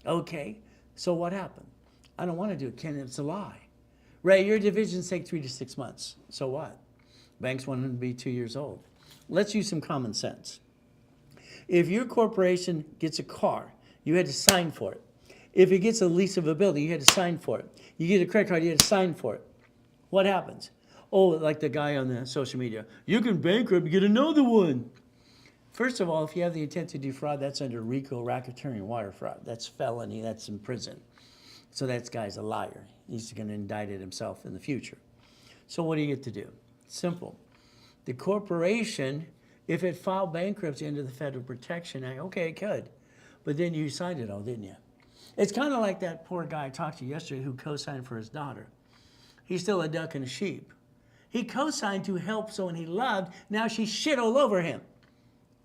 Okay, so what happened? I don't want to do it, Ken. It's a lie. Ray, your divisions take 3 to 6 months. So what? Banks want them to be 2 years old. Let's use some common sense. If your corporation gets a car, you had to sign for it. If it gets a lease of a building, you had to sign for it. You get a credit card, you had to sign for it. What happens? Oh, like the guy on the social media. You can bankrupt and get another one. First of all, if you have the intent to defraud, that's under RICO, racketeering, wire fraud. That's felony, that's in prison. So that guy's a liar. He's going to indict it himself in the future. So what do you get to do? Simple. The corporation, if it filed bankruptcy under the Federal Protection Act, okay, it could. But then you signed it all, didn't you? It's kind of like that poor guy I talked to yesterday who co-signed for his daughter. He's still a duck and a sheep. He co-signed to help someone he loved. Now she shit all over him.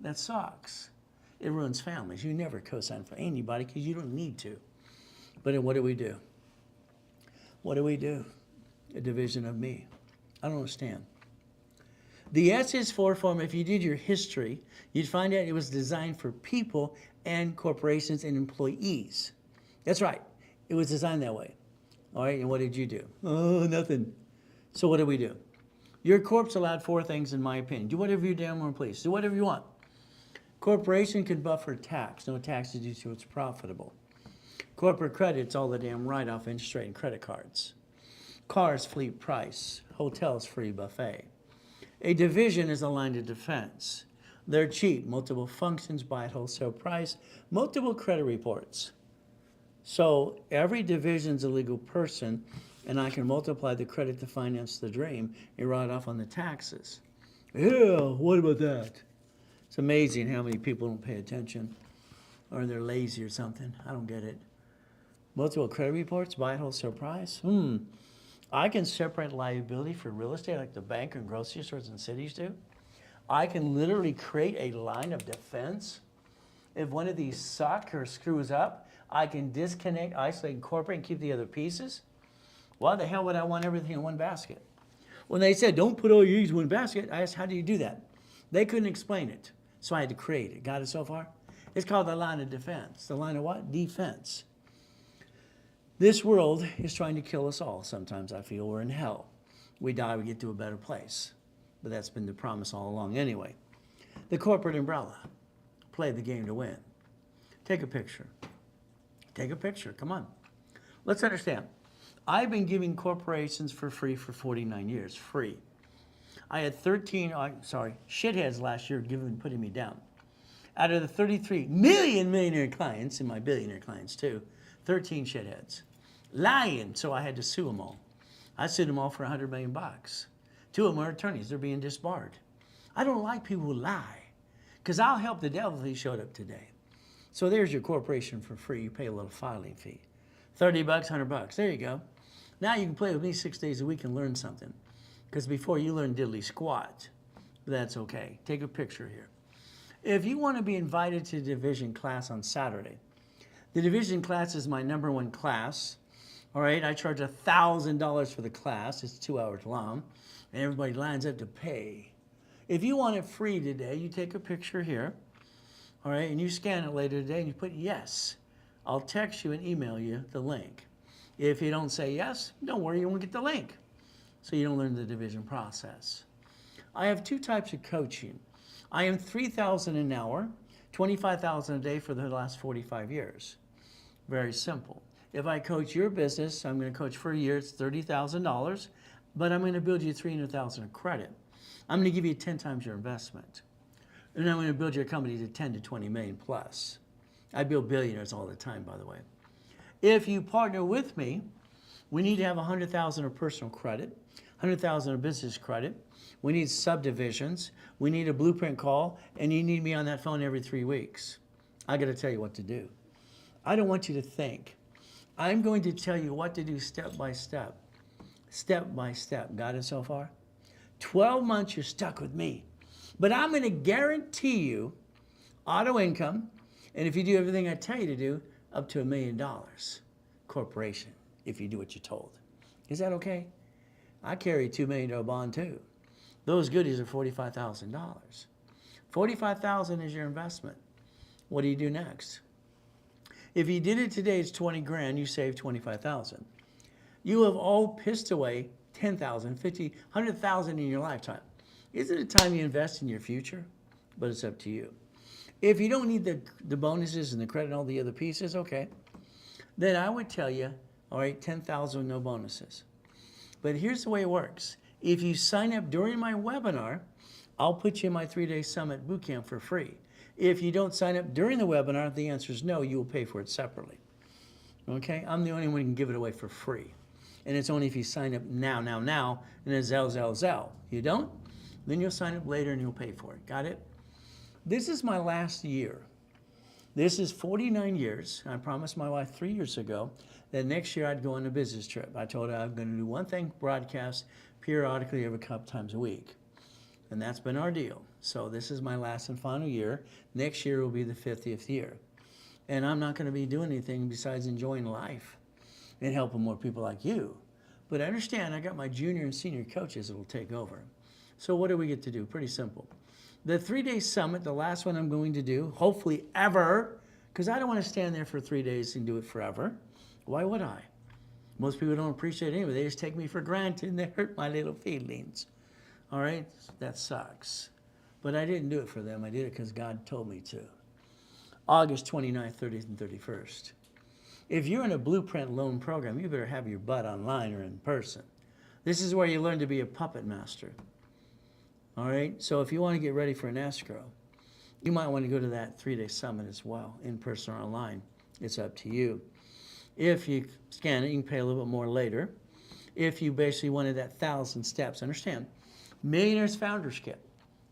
That sucks. It ruins families. You never co-sign for anybody because you don't need to. But then what do? What do? A division of me. I don't understand. The S is for form. If you did your history, you'd find out it was designed for people and corporations and employees. That's right. It was designed that way. All right, and what did you do? Oh, nothing. So what do? Your corp's allowed 4 things, in my opinion. Do whatever you damn want, please. Do whatever you want. Corporation can buffer tax. No tax is due to it's profitable. Corporate credit's all the damn write-off, interest rate, and credit cards. Cars, fleet price. Hotels, free buffet. A division is a line of defense. They're cheap. Multiple functions, buy at wholesale price. Multiple credit reports. So every division's a legal person, and I can multiply the credit to finance the dream and write off on the taxes. Yeah, what about that? It's amazing how many people don't pay attention, or they're lazy or something. I don't get it. Multiple credit reports, buy at wholesale price. I can separate liability for real estate like the bank and grocery stores and cities do. I can literally create a line of defense. If one of these suck or screws up, I can disconnect, isolate, incorporate, and keep the other pieces. Why the hell would I want everything in one basket? When they said, don't put all your eggs in one basket, I asked, how do you do that? They couldn't explain it, so I had to create it. Got it so far? It's called the line of defense. The line of what? Defense. This world is trying to kill us all. Sometimes I feel we're in hell. We die, we get to a better place. But that's been the promise all along anyway. The corporate umbrella. Play the game to win. Take a picture. Take a picture, come on. Let's understand. I've been giving corporations for free for 49 years, free. I had 13, shitheads last year putting me down. Out of the 33 million millionaire clients, and my billionaire clients too, 13 shitheads. Lying, so I had to sue them all. I sued them all for $100 million. 2 of them are attorneys, they're being disbarred. I don't like people who lie, because I'll help the devil if he showed up today. So there's your corporation for free. You pay a little filing fee. $30, $100. There you go. Now you can play with me 6 days a week and learn something. Because before you learn diddly squat. That's okay. Take a picture here. If you want to be invited to the division class on Saturday, the division class is my #1 class. All right, I charge $1,000 for the class. It's 2 hours long. And everybody lines up to pay. If you want it free today, you take a picture here. All right, and you scan it later today and you put yes. I'll text you and email you the link. If you don't say yes, don't worry, you won't get the link. So you don't learn the division process. I have 2 types of coaching. I am $3,000 an hour, $25,000 a day for the last 45 years. Very simple. If I coach your business, I'm going to coach for a year, it's $30,000, but I'm going to build you $300,000 of credit. I'm going to give you 10 times your investment. And I'm going to build your company to 10 to 20 million plus. I build billionaires all the time, by the way. If you partner with me, we need to have 100,000 of personal credit, 100,000 of business credit. We need subdivisions. We need a blueprint call, and you need me on that phone every 3 weeks. I got to tell you what to do. I don't want you to think. I'm going to tell you what to do step by step. Step by step. Got it so far? 12 months, you're stuck with me. But I'm going to guarantee you auto income, and if you do everything I tell you to do, up to $1 million. Corporation, if you do what you're told. Is that okay? I carry a $2 million bond too. Those goodies are $45,000. $45,000 is your investment. What do you do next? If you did it today, it's 20 grand, you save 25,000. You have all pissed away 10,000, 50, 100,000 in your lifetime. Isn't it time you invest in your future? But it's up to you. If you don't need the bonuses and the credit and all the other pieces, okay, then I would tell you, all right, 10,000 with no bonuses. But here's the way it works. If you sign up during my webinar, I'll put you in my 3-day summit boot camp for free. If you don't sign up during the webinar, the answer is no, you will pay for it separately. Okay, I'm the only one who can give it away for free. And it's only if you sign up now, and then Zell. You don't? Then you'll sign up later and you'll pay for it. Got it? This is my last year. This is 49 years. I promised my wife 3 years ago that next year I'd go on a business trip. I told her I'm going to do one thing, broadcast periodically every couple times a week. And that's been our deal. So this is my last and final year. Next year will be the 50th year. And I'm not going to be doing anything besides enjoying life and helping more people like you. But understand, I got my junior and senior coaches that will take over. So what do we get to do? Pretty simple. The 3-day summit, the last one I'm going to do, hopefully ever, because I don't want to stand there for 3 days and do it forever. Why would I? Most people don't appreciate it anyway. They just take me for granted and they hurt my little feelings. All right? That sucks. But I didn't do it for them. I did it because God told me to. August 29th, 30th, and 31st. If you're in a Blueprint loan program, you better have your butt online or in person. This is where you learn to be a puppet master. All right? So if you want to get ready for an escrow, you might want to go to that 3-day summit as well, in person or online. It's up to you. If you scan it, you can pay a little bit more later. If you basically wanted that 1,000 steps, understand, Millionaire's Founders Kit,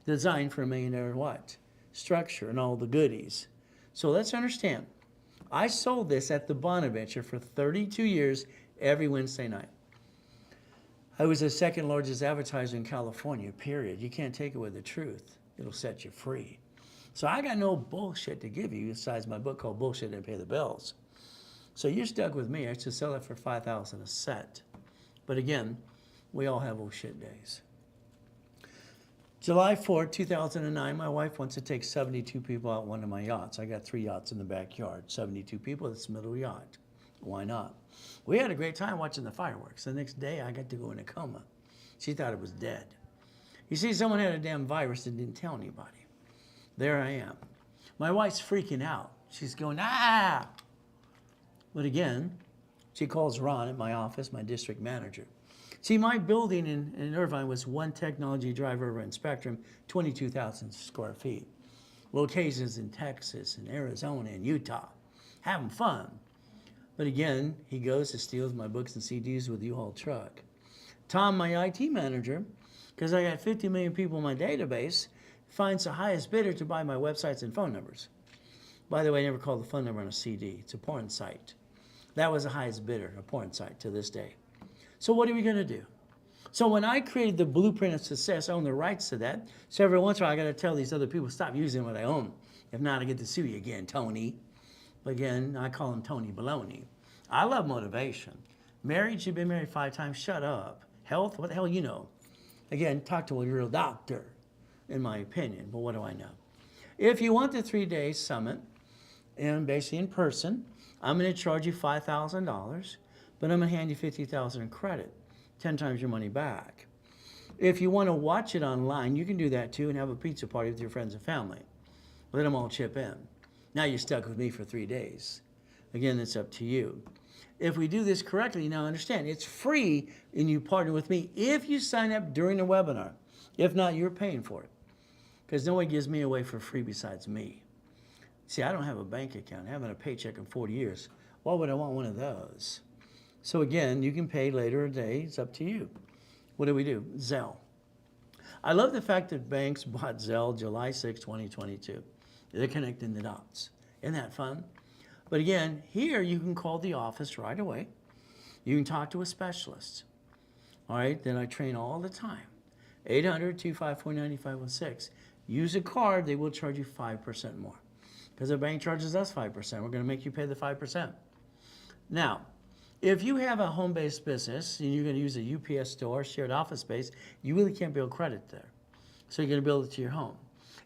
designed for a millionaire what? Structure and all the goodies. So let's understand, I sold this at the Bonaventure for 32 years every Wednesday night. I was the second largest advertiser in California, period. You can't take away the truth. It'll set you free. So I got no bullshit to give you besides my book called Bullshit Didn't Pay the Bills. So you're stuck with me. I should sell it for $5,000 a set. But again, we all have those shit days. July 4th, 2009, my wife wants to take 72 people out one of my yachts. I got 3 yachts in the backyard. 72 people, that's the middle yacht. Why not? We had a great time watching the fireworks. The next day, I got to go in a coma. She thought it was dead. You see, someone had a damn virus and didn't tell anybody. There I am. My wife's freaking out. She's going, ah! But again, she calls Ron at my office, my district manager. See, my building in Irvine was one technology drive over in Spectrum, 22,000 square feet. Locations in Texas and Arizona and Utah. Having fun. But again, he goes and steals my books and CDs with the U-Haul truck. Tom, my IT manager, because I got 50 million people in my database, finds the highest bidder to buy my websites and phone numbers. By the way, I never called the phone number on a CD. It's a porn site. That was the highest bidder, a porn site to this day. So what are we going to do? So when I created the Blueprint of Success, I own the rights to that. So every once in a while, I got to tell these other people, stop using what I own. If not, I get to sue you again, Tony. But again, I call him Tony Baloney. I love motivation. Marriage, you've been married 5 times, shut up. Health, what the hell you know? Again, talk to a real doctor, in my opinion, but what do I know? If you want the 3-day summit, and basically in person, I'm going to charge you $5,000, but I'm going to hand you $50,000 in credit, 10 times your money back. If you want to watch it online, you can do that too and have a pizza party with your friends and family. Let them all chip in. Now you're stuck with me for 3 days. Again, it's up to you. If we do this correctly, now understand, it's free and you partner with me if you sign up during the webinar. If not, you're paying for it. Because no one gives me away for free besides me. See, I don't have a bank account. I haven't had a paycheck in 40 years. Why would I want one of those? So again, you can pay later today. It's up to you. What do we do? Zelle. I love the fact that banks bought Zelle July 6, 2022. They're connecting the dots. Isn't that fun? But again, here you can call the office right away. You can talk to a specialist. All right, then I train all the time. 800-254-9516. Use a card, they will charge you 5% more. Because the bank charges us 5%. We're going to make you pay the 5%. Now, if you have a home-based business and you're going to use a UPS store, shared office space, you really can't build credit there. So you're going to build it to your home.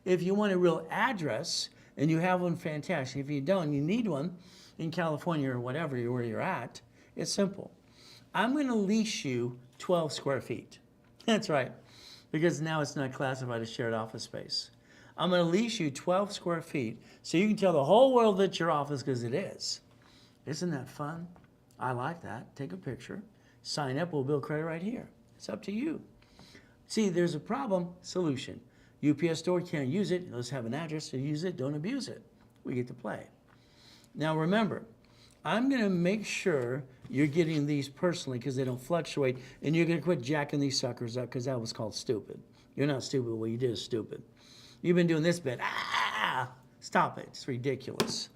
If you want a real address and you have one, fantastic. If you don't, you need one in California or whatever, where you're at, it's simple. I'm going to lease you 12 square feet. That's right, because now it's not classified as shared office space. I'm going to lease you 12 square feet so you can tell the whole world that's your office, because it is. Isn't that fun? I like that. Take a picture. Sign up. We'll build credit right here. It's up to you. See, there's a problem, solution. UPS store can't use it. Let's have an address to use it. Don't abuse it. We get to play. Now remember, I'm going to make sure you're getting these personally because they don't fluctuate, and you're going to quit jacking these suckers up because that was called stupid. You're not stupid. What you did is stupid. You've been doing this bit. Stop it. It's ridiculous.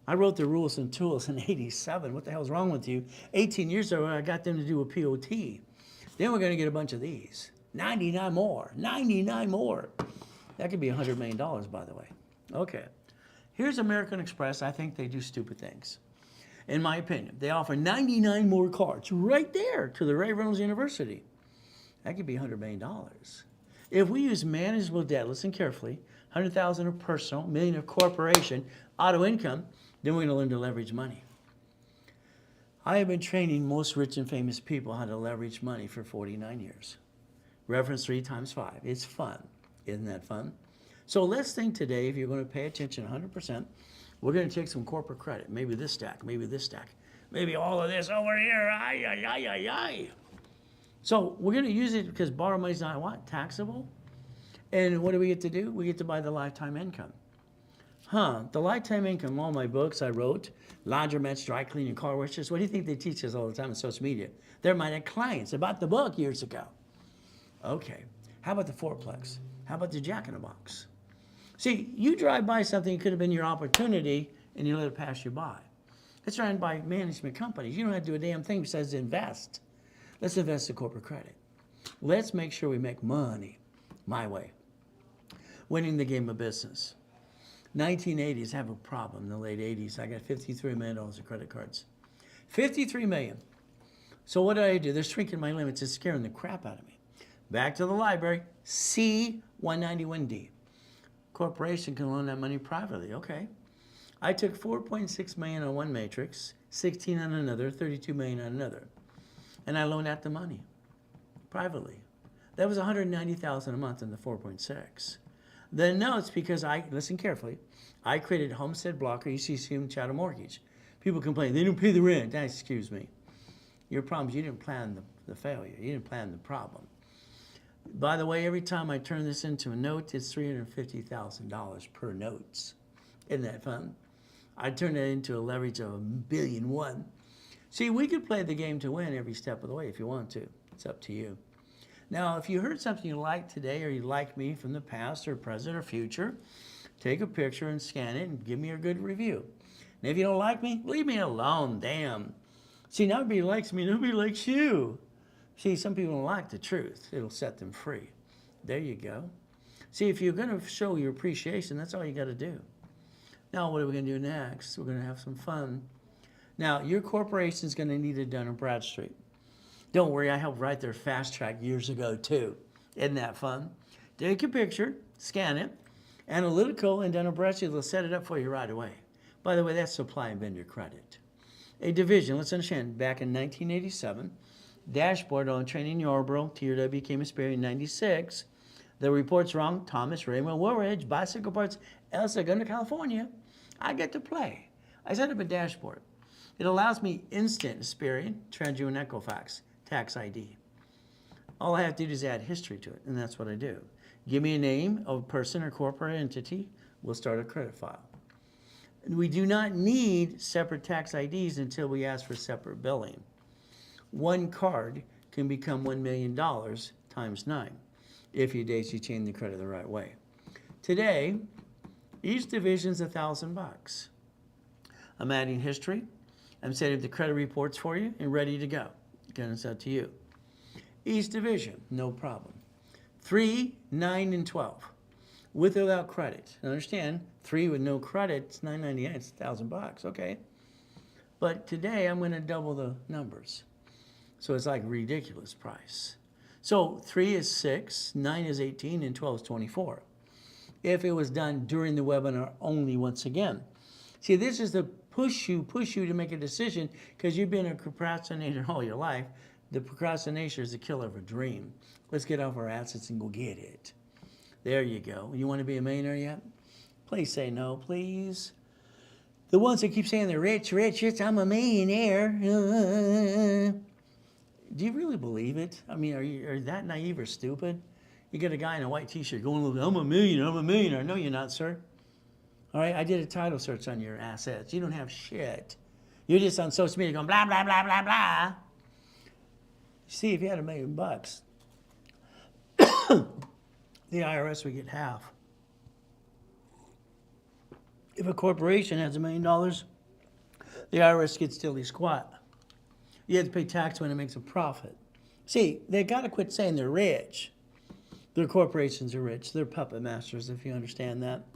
I wrote the rules and tools in '87. What the hell's wrong with you? 18 years ago, I got them to do a POT. Then we're going to get a bunch of these. 99 more. 99 more. That could be $100 million, by the way. Okay. Here's American Express. I think they do stupid things. In my opinion, they offer 99 more cards right there to the Ray Reynolds University. That could be $100 million. If we use manageable debt, listen carefully, 100,000 of personal, $1 million of corporation, auto income, then we're going to learn to leverage money. I have been training most rich and famous people how to leverage money for 49 years. Reference 3 times 5. It's fun. Isn't that fun? So let's think today, if you're going to pay attention 100%, we're going to take some corporate credit. Maybe this stack, maybe this stack, maybe all of this over here. Ay, ay, ay, ay, ay. So we're going to use it because borrowed money is not what? Taxable? And what do we get to do? We get to buy the lifetime income. The lifetime income, all my books I wrote, laundromats, dry cleaning, car washes. What do you think they teach us all the time on social media? They're my clients about the book years ago. Okay, how about the fourplex? How about the Jack in the Box? See, you drive by something that could have been your opportunity and you let it pass you by. It's run by management companies. You don't have to do a damn thing besides invest. Let's invest in corporate credit. Let's make sure we make money my way. Winning the game of business. 1980s, I have a problem in the late 80s. I got $53 million of credit cards. $53 million. So what do? They're shrinking my limits. It's scaring the crap out of me. Back to the library, C191D. Corporation can loan that money privately. Okay. I took $4.6 million on one matrix, 16 on another, 32 million on another. And I loaned out the money privately. That was $190,000 a month in the 4.6. The notes, because listen carefully, I created Homestead Blocker, ECC, Chattel Mortgage. People complain, they don't pay the rent. Excuse me. Your problem is you didn't plan the failure. You didn't plan the problem. By the way, every time I turn this into a note, it's $350,000 per notes. Isn't that fun? I turn it into a leverage of $1.1 billion. See, we could play the game to win every step of the way if you want to. It's up to you. Now, if you heard something you liked today or you like me from the past or present or future, take a picture and scan it and give me a good review. And if you don't like me, leave me alone, damn. See, nobody likes me, nobody likes you. See, some people don't like the truth. It'll set them free. There you go. See, if you're going to show your appreciation, that's all you got to do. Now, what are we going to do next? We're going to have some fun. Now, your corporation's going to need it done on Bradstreet. Don't worry, I helped write their fast track years ago, too. Isn't that fun? Take a picture, scan it, Analytical and Dun & Bradstreet will set it up for you right away. By the way, that's supply and vendor credit. A division, let's understand, back in 1987, dashboard on training Yarborough, TRW became a Sperry in 96. The report's wrong, Thomas, Raymond, Woolridge, Bicycle Parts, El Segundo, California. I get to play. I set up a dashboard. It allows me instant Experian, TransUnion, Equifax, tax ID. All I have to do is add history to it, and that's what I do. Give me a name of a person or corporate entity, we'll start a credit file. We do not need separate tax IDs until we ask for separate billing. One card can become $1 million times 9 if you daisy chain the credit the right way. Today, each division's $1,000. I'm adding history. I'm setting up the credit reports for you and ready to go. Again, it's up to you. Each division, no problem. 3, 9, and 12, with or without credit. Now understand, 3 with no credit, it's $9.98, it's $1,000, okay. But today, I'm gonna double the numbers. So it's like a ridiculous price. So 3 is 6, 9 is 18, and 12 is 24. If it was done during the webinar only once again. See, this is the push you to make a decision because you've been a procrastinator all your life. The procrastination is the killer of a dream. Let's get off our assets and go get it. There you go. You want to be a millionaire yet? Please say no, please. The ones that keep saying they're rich, I'm a millionaire. Do you really believe it? I mean, are you that naive or stupid? You get a guy in a white t-shirt going, I'm a millionaire. No, you're not, sir. All right, I did a title search on your assets. You don't have shit. You're just on social media going blah, blah, blah, blah, blah. See, if you had $1 million, the IRS would get half. If a corporation has $1 million, the IRS gets dilly squat. You have to pay tax when it makes a profit. See, they got to quit saying they're rich. Their corporations are rich. They're puppet masters, if you understand that.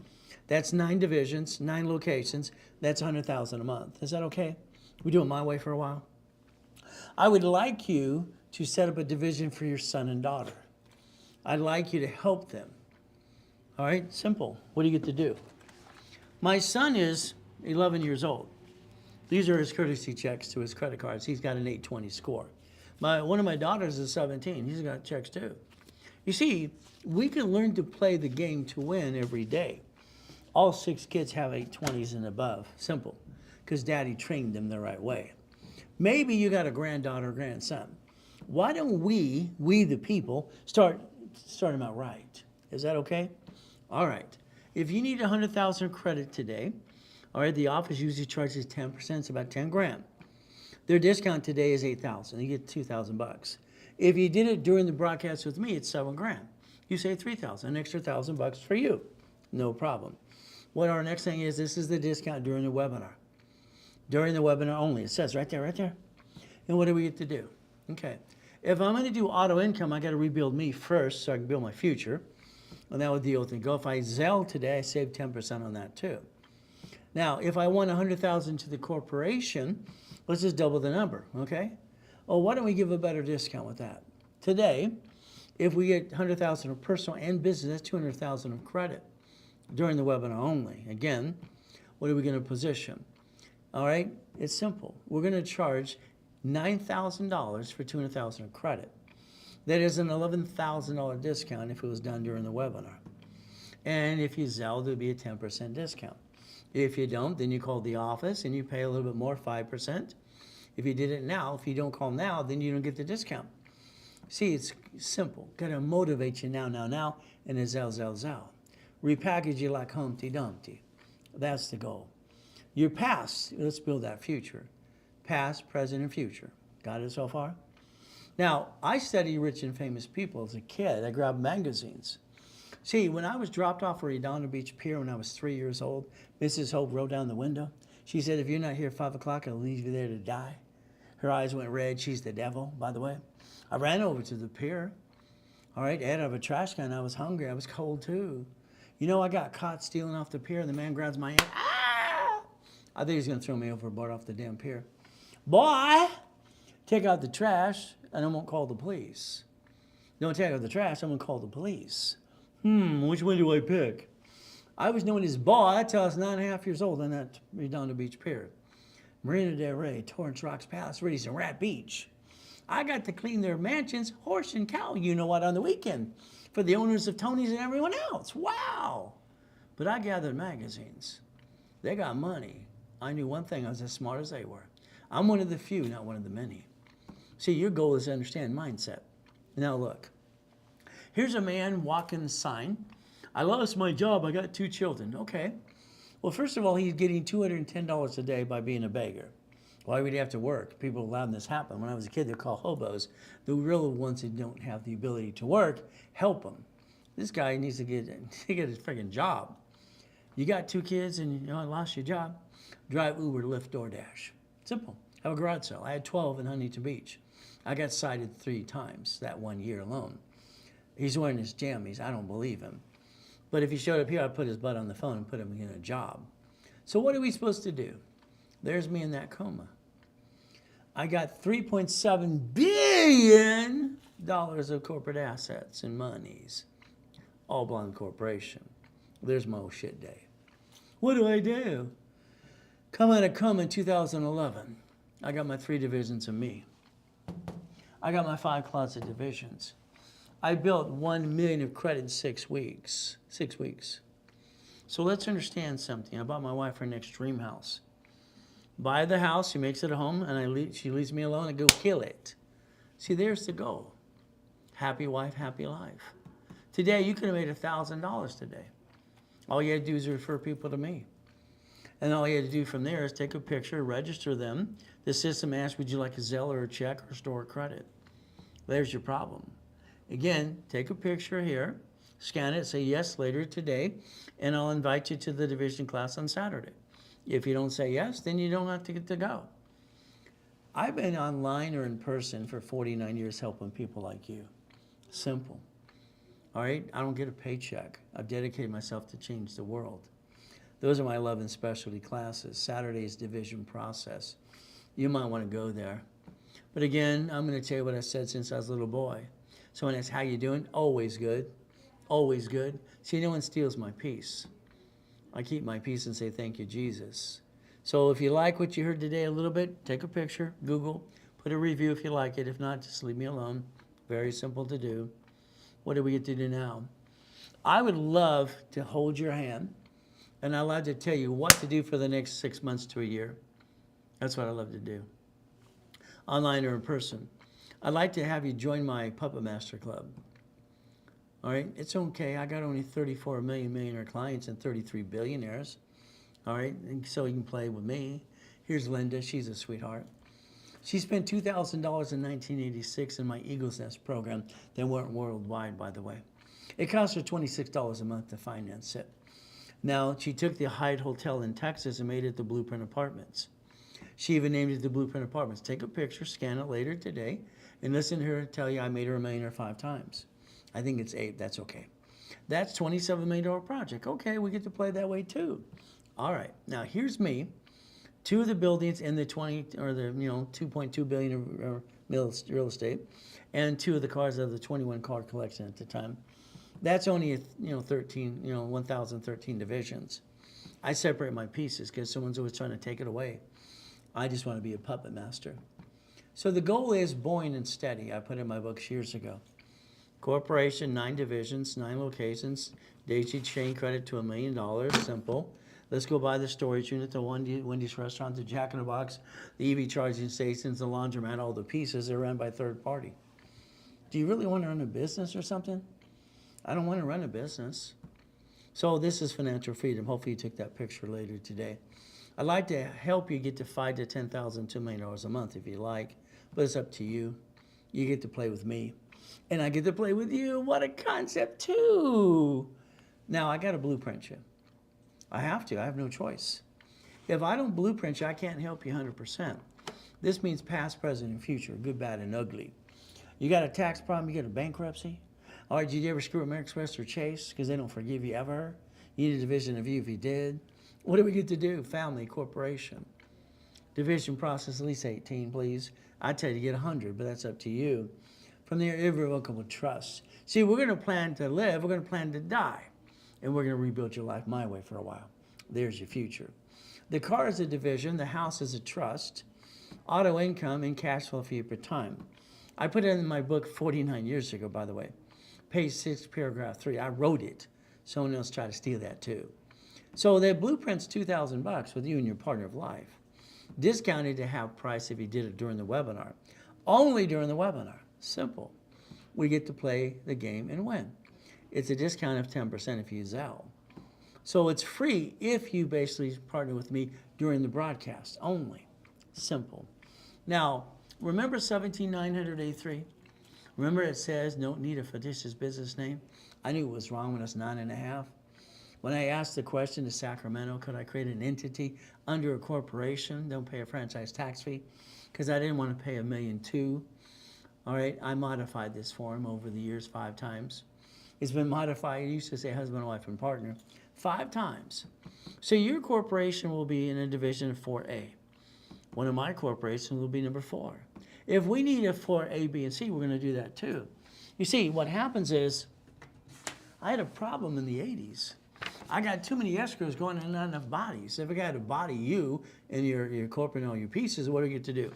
That's 9 divisions, 9 locations. That's $100,000 a month. Is that okay? We do it my way for a while. I would like you to set up a division for your son and daughter. I'd like you to help them. All right, simple. What do you get to do? My son is 11 years old. These are his courtesy checks to his credit cards. He's got an 820 score. One of my daughters is 17. He's got checks too. You see, we can learn to play the game to win every day. All 6 kids have 820s and above. Simple. Because daddy trained them the right way. Maybe you got a granddaughter or grandson. Why don't we the people, start them out right? Is that okay? All right. If you need 100,000 credit today, all right, the office usually charges 10%, it's about 10 grand. Their discount today is 8,000. You get 2,000 bucks. If you did it during the broadcast with me, it's 7 grand. You say 3,000, an extra 1,000 bucks for you. No problem. What our next thing is, this is the discount during the webinar. During the webinar only. It says right there. And what do we get to do? Okay. If I'm going to do auto income, I got to rebuild me first so I can build my future. And that would deal with it. Go. If I Zelle today, I save 10% on that too. Now, if I want 100,000 to the corporation, let's just double the number, okay? Oh, why don't we give a better discount with that? Today, if we get 100,000 of personal and business, that's 200,000 of credit during the webinar only. Again, what are we going to position? All right, it's simple. We're going to charge $9,000 for 200,000 of credit. That is an $11,000 discount if it was done during the webinar. And if you Zelle, there'd be a 10% discount. If you don't, then you call the office and you pay a little bit more, 5%. If you did it now, if you don't call now, then you don't get the discount. See, it's simple. Got to motivate you now, and a Zelle. Repackage you like Humpty Dumpty. That's the goal. Your past, let's build that future. Past, present, and future. Got it so far? Now, I studied rich and famous people as a kid. I grabbed magazines. See, when I was dropped off at Redondo Beach Pier when I was 3 years old, Mrs. Hope rolled down the window. She said, if you're not here at 5 o'clock, I'll leave you there to die. Her eyes went red. She's the devil, by the way. I ran over to the pier. All right, out of a trash can. I was hungry. I was cold, too. You know, I got caught stealing off the pier, and the man grabs my hand. Ah! I think he's going to throw me overboard off the damn pier. Boy, take out the trash, and I won't call the police. Don't take out the trash, I'm going to call the police. Which one do I pick? I was known as Boy until I was 9.5 years old on that Redondo Beach Pier. Marina del Rey, Torrance Rocks Palace, Riddies, and Rat Beach. I got to clean their mansions, horse and cow, you know what, on the weekend for the owners of Tony's and everyone else. Wow. But I gathered magazines. They got money. I knew one thing, I was as smart as they were. I'm one of the few, not one of the many. See, your goal is to understand mindset. Now look, here's a man walking the sign. I lost my job, I got 2 children. Okay. Well, first of all, he's getting $210 a day by being a beggar. Why would he have to work? People allowed this happen. When I was a kid, they're called hobos. The real ones that don't have the ability to work, help them. This guy needs to get his freaking job. You got 2 kids and I lost your job. Drive Uber, Lyft, DoorDash. Simple. Have a garage sale. I had 12 in Huntington Beach. I got cited 3 times that 1 year alone. He's wearing his jammies. I don't believe him. But if he showed up here, I'd put his butt on the phone and put him in a job. So what are we supposed to do? There's me in that coma. I got $3.7 billion of corporate assets and monies. All belong to the corporation. There's my old shit day. What do I do? Come out of coma in 2011. I got my 3 divisions of me. I got my 5 closet divisions. I built $1 million of credit in 6 weeks. 6 weeks. So let's understand something. I bought my wife her next dream house. Buy the house, she makes it a home, and she leaves me alone and go kill it. See, there's the goal. Happy wife, happy life. Today, you could have made $1,000 today. All you had to do is refer people to me. And all you had to do from there is take a picture, register them. The system asks, would you like a Zelle or a check or store credit? There's your problem. Again, take a picture here, scan it, say yes later today, and I'll invite you to the division class on Saturday. If you don't say yes, then you don't have to get to go. I've been online or in person for 49 years helping people like you. Simple. All right? I don't get a paycheck. I've dedicated myself to change the world. Those are my 11 specialty classes. Saturday's division process. You might want to go there. But again, I'm going to tell you what I said since I was a little boy. Someone asks, how you doing? Always good. Always good. See, no one steals my peace. I keep my peace and say, thank you, Jesus. So if you like what you heard today a little bit, take a picture, Google, put a review if you like it. If not, just leave me alone. Very simple to do. What do we get to do now? I would love to hold your hand, and I'd love to tell you what to do for the next 6 months to a year. That's what I love to do, online or in person. I'd like to have you join my Puppet Master Club. All right, it's okay. I got only 34 million millionaire clients and 33 billionaires. All right, and so you can play with me. Here's Linda. She's a sweetheart. She spent $2,000 in 1986 in my Eagle's Nest program that went worldwide, by the way. It cost her $26 a month to finance it. Now, she took the Hyatt Hotel in Texas and made it the Blueprint Apartments. She even named it the Blueprint Apartments. Take a picture, scan it later today, and listen to her tell you I made her a millionaire 5 times. I think it's 8. That's okay. That's $27 million project. Okay, we get to play that way too. All right. Now here's me. 2 of the buildings in the 2.2 billion of real estate, and 2 of the cars of the 21 car collection at the time. That's only 1,013 divisions. I separate my pieces because someone's always trying to take it away. I just want to be a puppet master. So the goal is Boring and Steady. I put in my books years ago. Corporation, 9 divisions, 9 locations. Daisy chain credit to $1 million. Simple. Let's go buy the storage unit, the Wendy's restaurant, the Jack in the Box, the EV charging stations, the laundromat, all the pieces are run by third party. Do you really want to run a business or something? I don't want to run a business. So this is financial freedom. Hopefully you took that picture later today. I'd like to help you get to $5,000 to $10,000, $2 million a month if you like, but it's up to you. You get to play with me, and I get to play with you. What a concept too. Now I got to blueprint you. I have to. I have no choice. If I don't blueprint you, I can't help you 100%. This means past, present, and future, good, bad, and ugly. You got a tax problem, you get a bankruptcy. All right, did you ever screw American Express or Chase because they don't forgive you ever? You need a division of you if you did. What do we get to do? Family, corporation. Division process, at least 18, please. I'd tell you to get 100, but that's up to you. From there, irrevocable trust. See, we're going to plan to live, we're going to plan to die, and we're going to rebuild your life my way for a while. There's your future. The car is a division, the house is a trust, auto income, and cash flow for you per time. I put it in my book 49 years ago, by the way. Page 6, paragraph 3. I wrote it. Someone else tried to steal that too. So the blueprint's $2,000 with you and your partner of life. Discounted to half price if you did it during the webinar. Only during the webinar. Simple. We get to play the game and win. It's a discount of 10% if you use Zelle. So it's free if you basically partner with me during the broadcast only. Simple. Now, remember 17900A3? Remember it says don't need a fictitious business name? I knew it was wrong when I was 9.5. When I asked the question to Sacramento, could I create an entity under a corporation, don't pay a franchise tax fee? Because I didn't want to pay $1.2 million. All right, I modified this form over the years 5 times. It's been modified. It used to say husband, wife, and partner 5 times. So your corporation will be in a division of 4A. One of my corporations will be number 4. If we need a 4A, B, and C, we're going to do that too. You see, what happens is, I had a problem in the 80s. I got too many escrows going and not enough bodies. If I got to body you and your corporate and all your pieces, what do we get to do?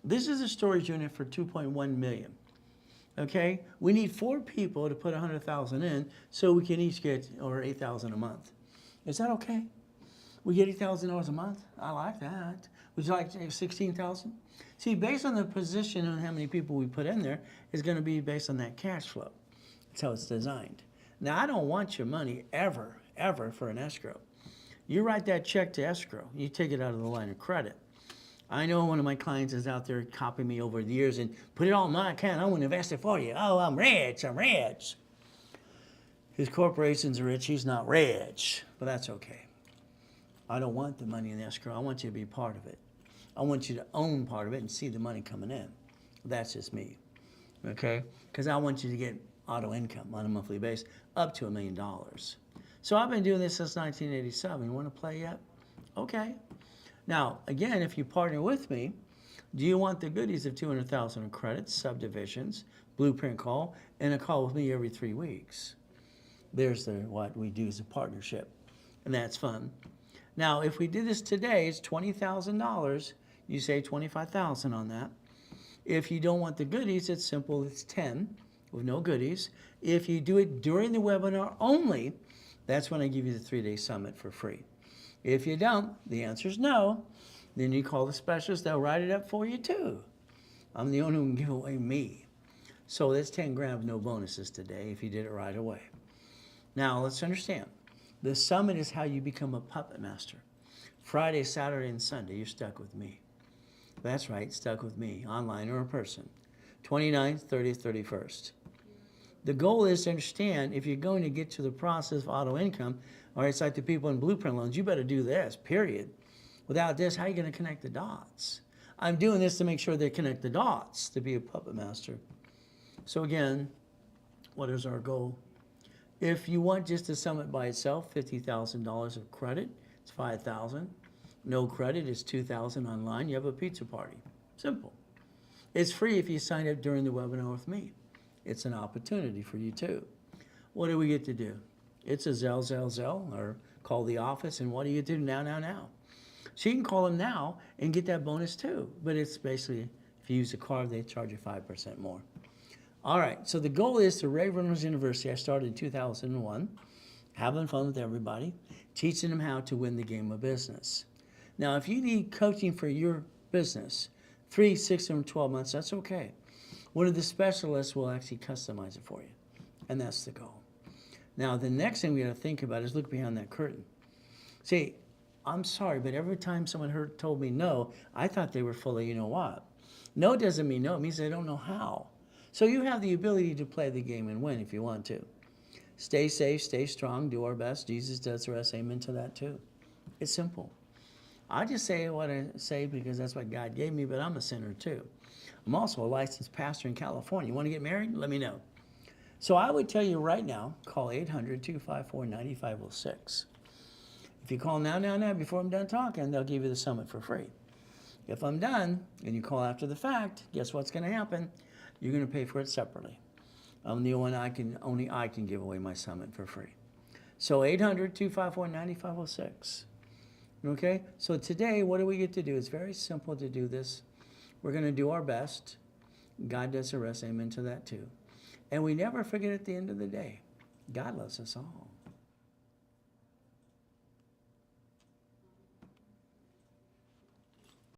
This is a storage unit for $2.1 million. Okay? We need 4 people to put $100,000 in so we can each get over $8,000 a month. Is that okay? We get $8,000 a month? I like that. Would you like $16,000? See, based on the position and how many people we put in there is going to be based on that cash flow. That's how it's designed. Now, I don't want your money ever, ever for an escrow. You write that check to escrow. You take it out of the line of credit. I know one of my clients is out there copying me over the years and put it all in my account. I want to invest it for you. Oh, I'm rich. I'm rich. His corporation's rich. He's not rich. But that's okay. I don't want the money in escrow. I want you to be part of it. I want you to own part of it and see the money coming in. That's just me. Okay? Because I want you to get auto income on a monthly basis up to $1 million. So I've been doing this since 1987. You want to play yet? Okay. Now, again, if you partner with me, do you want the goodies of 200,000 in credits, subdivisions, blueprint call, and a call with me every 3 weeks? There's what we do as a partnership, and that's fun. Now, if we did this today, it's $20,000. You say $25,000 on that. If you don't want the goodies, it's simple. It's 10 with no goodies. If you do it during the webinar only, that's when I give you the 3-day summit for free. If you don't, the answer is no. Then you call the specialist. They'll write it up for you too. I'm the only one who can give away me. So that's 10 grand with no bonuses today if you did it right away. Now let's understand. The summit is how you become a puppet master. Friday, Saturday, and Sunday, you're stuck with me. That's right, stuck with me, online or in person. 29th, 30th, 31st. The goal is to understand if you're going to get to the process of auto income, or it's like the people in blueprint loans, you better do this, period. Without this, how are you going to connect the dots? I'm doing this to make sure they connect the dots to be a puppet master. So again, what is our goal? If you want just the summit by itself, $50,000 of credit, it's $5,000. No credit is $2,000 online. You have a pizza party. Simple. It's free if you sign up during the webinar with me. It's an opportunity for you too. What do we get to do? It's a Zelle, or call the office, and what do you do now? So you can call them now and get that bonus too. But it's basically, if you use a card, they charge you 5% more. All right, so the goal is to Ray Reynolds University. I started in 2001, having fun with everybody, teaching them how to win the game of business. Now, if you need coaching for your business, 3, 6, or 12 months, that's okay. One of the specialists will actually customize it for you, and that's the goal. Now, the next thing we got to think about is look behind that curtain. See, I'm sorry, but every time someone told me no, I thought they were full of you know what. No doesn't mean no. It means they don't know how. So you have the ability to play the game and win if you want to. Stay safe, stay strong, do our best. Jesus does the rest. Amen to that too. It's simple. I just say what I say because that's what God gave me, but I'm a sinner too. I'm also a licensed pastor in California. You want to get married? Let me know. So I would tell you right now, call 800-254-9506. If you call now, before I'm done talking, they'll give you the summit for free. If I'm done and you call after the fact, guess what's going to happen? You're going to pay for it separately. I'm the one only I can give away my summit for free. So 800-254-9506. Okay? So today, what do we get to do? It's very simple to do this. We're going to do our best. God does the rest. Amen to that too. And we never forget at the end of the day, God loves us all.